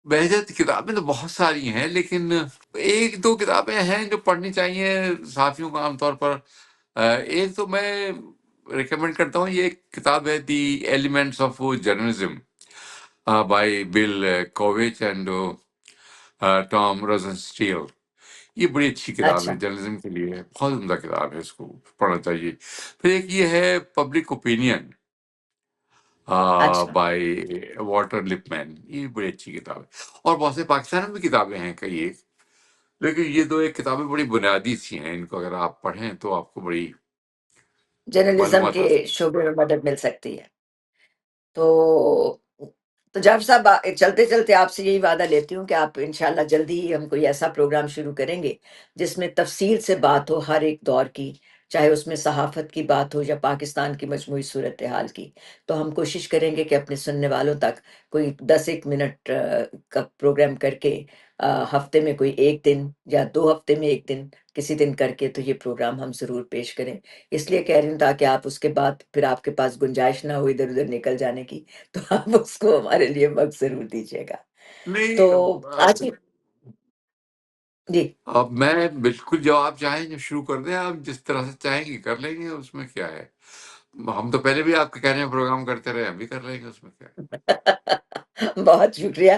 بہجت کتابیں تو بہت ساری ہیں، لیکن ایک دو کتابیں ہیں جو پڑھنی چاہیے صحافیوں کو عام طور پر۔ ایک تو میں ریکمینڈ کرتا ہوں، یہ ایک کتاب ہے the elements of journalism by Bill Kovach and Tom Rosenstiel. یہ بڑی اچھی کتاب اچھا ہے جرنلزم کے لیے، بہت عمدہ کتاب ہے، اس کو پڑھنا چاہیے۔ پھر ایک یہ ہے پبلک اوپینین اچھا، بائی واٹر لپ مین، یہ بڑی اچھی کتاب ہے۔ اور بہت سے پاکستان میں بھی کتابیں ہیں کئی ایک، لیکن یہ دو ایک کتابیں بڑی بنیادی سی ہیں، ان کو اگر آپ پڑھیں تو آپ کو بڑی جرنلزم معلومات کے حاصل۔ شعبے میں مدد مل سکتی ہے۔ تو جعفر صاحب، چلتے چلتے آپ سے یہی وعدہ لیتی ہوں کہ آپ انشاءاللہ جلدی ہی ہم کوئی ایسا پروگرام شروع کریں گے جس میں تفصیل سے بات ہو ہر ایک دور کی، چاہے اس میں صحافت کی بات ہو یا پاکستان کی مجموعی صورتحال کی۔ تو ہم کوشش کریں گے کہ اپنے سننے والوں تک کوئی 10 ایک منٹ کا پروگرام کر کے ہفتے میں کوئی ایک دن یا 2 ہفتے میں ایک دن کسی دن کر کے تو یہ پروگرام ہم ضرور پیش کریں۔ اس لیے کہہ رہی ہوں تاکہ آپ اس کے بعد پھر آپ کے پاس گنجائش نہ ہو ادھر ادھر نکل جانے کی، تو آپ اس کو ہمارے لیے وقت ضرور دیجیے گا۔ تو نہیں، آج کی جی، اب میں بالکل جو آپ چاہیں جو شروع کر دیں، آپ جس طرح سے چاہیں گے کر لیں گے، اس میں کیا ہے۔ ہم تو پہلے بھی آپ کے کہنے میں پروگرام کرتے رہے، ہم بھی کر لیں گے، اس میں کیا ہے۔ بہت شکریہ۔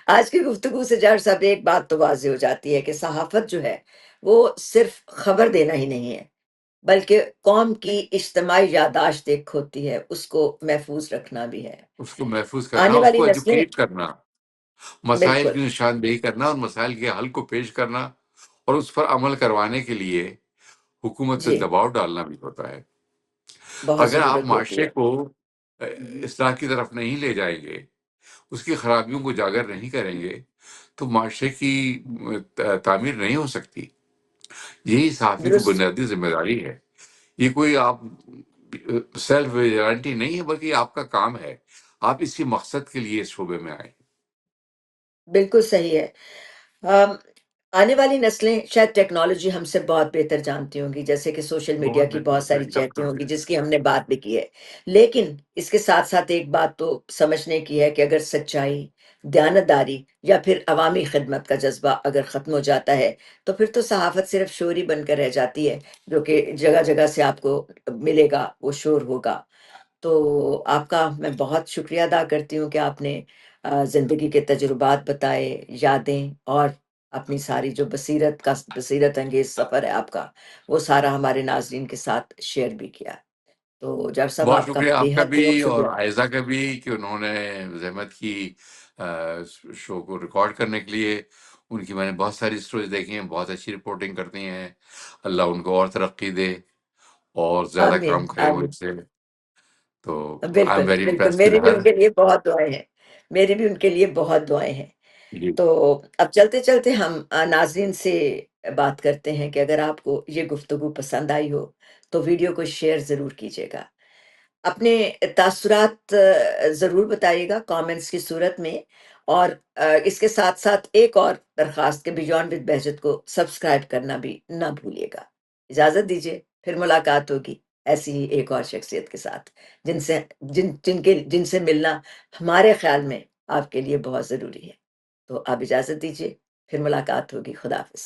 آج کی گفتگو سے جار صاحب ایک بات تو واضح ہو جاتی ہے کہ صحافت جو ہے وہ صرف خبر دینا ہی نہیں ہے، بلکہ قوم کی اجتماعی یادداشت ایک ہوتی ہے، اس کو محفوظ رکھنا بھی ہے۔ اس کو محفوظ کرنا، آنے اس والی کو نسلیں، ایجوکیٹ کرنا، مسائل بالکل، کی نشاندہی کرنا اور مسائل کے حل کو پیش کرنا، اور اس پر عمل کروانے کے لیے حکومت پہ جی، دباؤ ڈالنا بھی ہوتا ہے۔ بہت اگر آپ ضرورت ہوتی معاشرے ہے۔ کو اصلاح کی طرف نہیں لے جائیں گے، اس کی خرابیوں کو اجاگر نہیں کریں گے، تو معاشرے کی تعمیر نہیں ہو سکتی۔ یہی صحافی کی درست، بنیادی ذمہ داری ہے۔ یہ کوئی آپ سیلف گارنٹی نہیں ہے، بلکہ یہ آپ کا کام ہے، آپ اسی مقصد کے لیے اس شعبے میں آئے۔ بالکل صحیح ہے۔ آم، آنے والی نسلیں شاید ٹیکنالوجی ہم سے بہت بہتر جانتی ہوں گی، جیسے کہ سوشل میڈیا بہت کی بہتر بہت ہے، ساری چیزیں ہوں گی ڈیفینیٹلی۔ جس کی ہم نے بات بھی کی ہے، لیکن اس کے ساتھ ساتھ ایک بات تو سمجھنے کی ہے کہ اگر سچائی، دیانتداری یا پھر عوامی خدمت کا جذبہ اگر ختم ہو جاتا ہے تو پھر تو صحافت صرف شور ہی بن کر رہ جاتی ہے، جو کہ جگہ جگہ سے آپ کو ملے گا وہ شور ہوگا۔ تو آپ کا میں بہت شکریہ ادا کرتی ہوں کہ آپ نے زندگی کے تجربات بتائے، یادیں اور اپنی ساری جو بصیرت انگیز سفر ہے آپ کا، وہ سارا ہمارے ناظرین کے ساتھ شیئر بھی کیا۔ تو جاوید صاحب بہت آپ کا شکریہ آپ کا بےحد بھی بہت اور شکریہ۔ عائزہ کا بھی کہ انہوں نے زحمت کی شو کو ریکارڈ کرنے کے لیے۔ ان کی میں نے بہت ساری اسٹوریز دیکھی ہیں، بہت اچھی رپورٹنگ کرتی ہیں۔ اللہ ان کو اور ترقی دے اور زیادہ آمین، کام کرے آمین۔ مجھ سے۔ تو آئی ایم بالکل، ویری بالکل، امپریسڈ ود میری بھی ہر۔ ان کے لیے بہت دعائیں ہیں، میری بھی ان کے لیے بہت دعائیں ہیں۔ جی تو اب چلتے چلتے ہم ناظرین سے بات کرتے ہیں کہ اگر آپ کو یہ گفتگو پسند آئی ہو تو ویڈیو کو شیئر ضرور کیجیے گا، اپنے تاثرات ضرور بتائیے گا کامنٹس کی صورت میں، اور اس کے ساتھ ساتھ ایک اور درخواست کہ بیونڈ ود بہجت کو سبسکرائب کرنا بھی نہ بھولیے گا۔ اجازت دیجیے، پھر ملاقات ہوگی ایسی ہی ایک اور شخصیت کے ساتھ جن سے جن سے ملنا ہمارے خیال میں آپ کے لیے بہت ضروری ہے۔ تو آپ اجازت دیجیے، پھر ملاقات ہوگی۔ خدا حافظ۔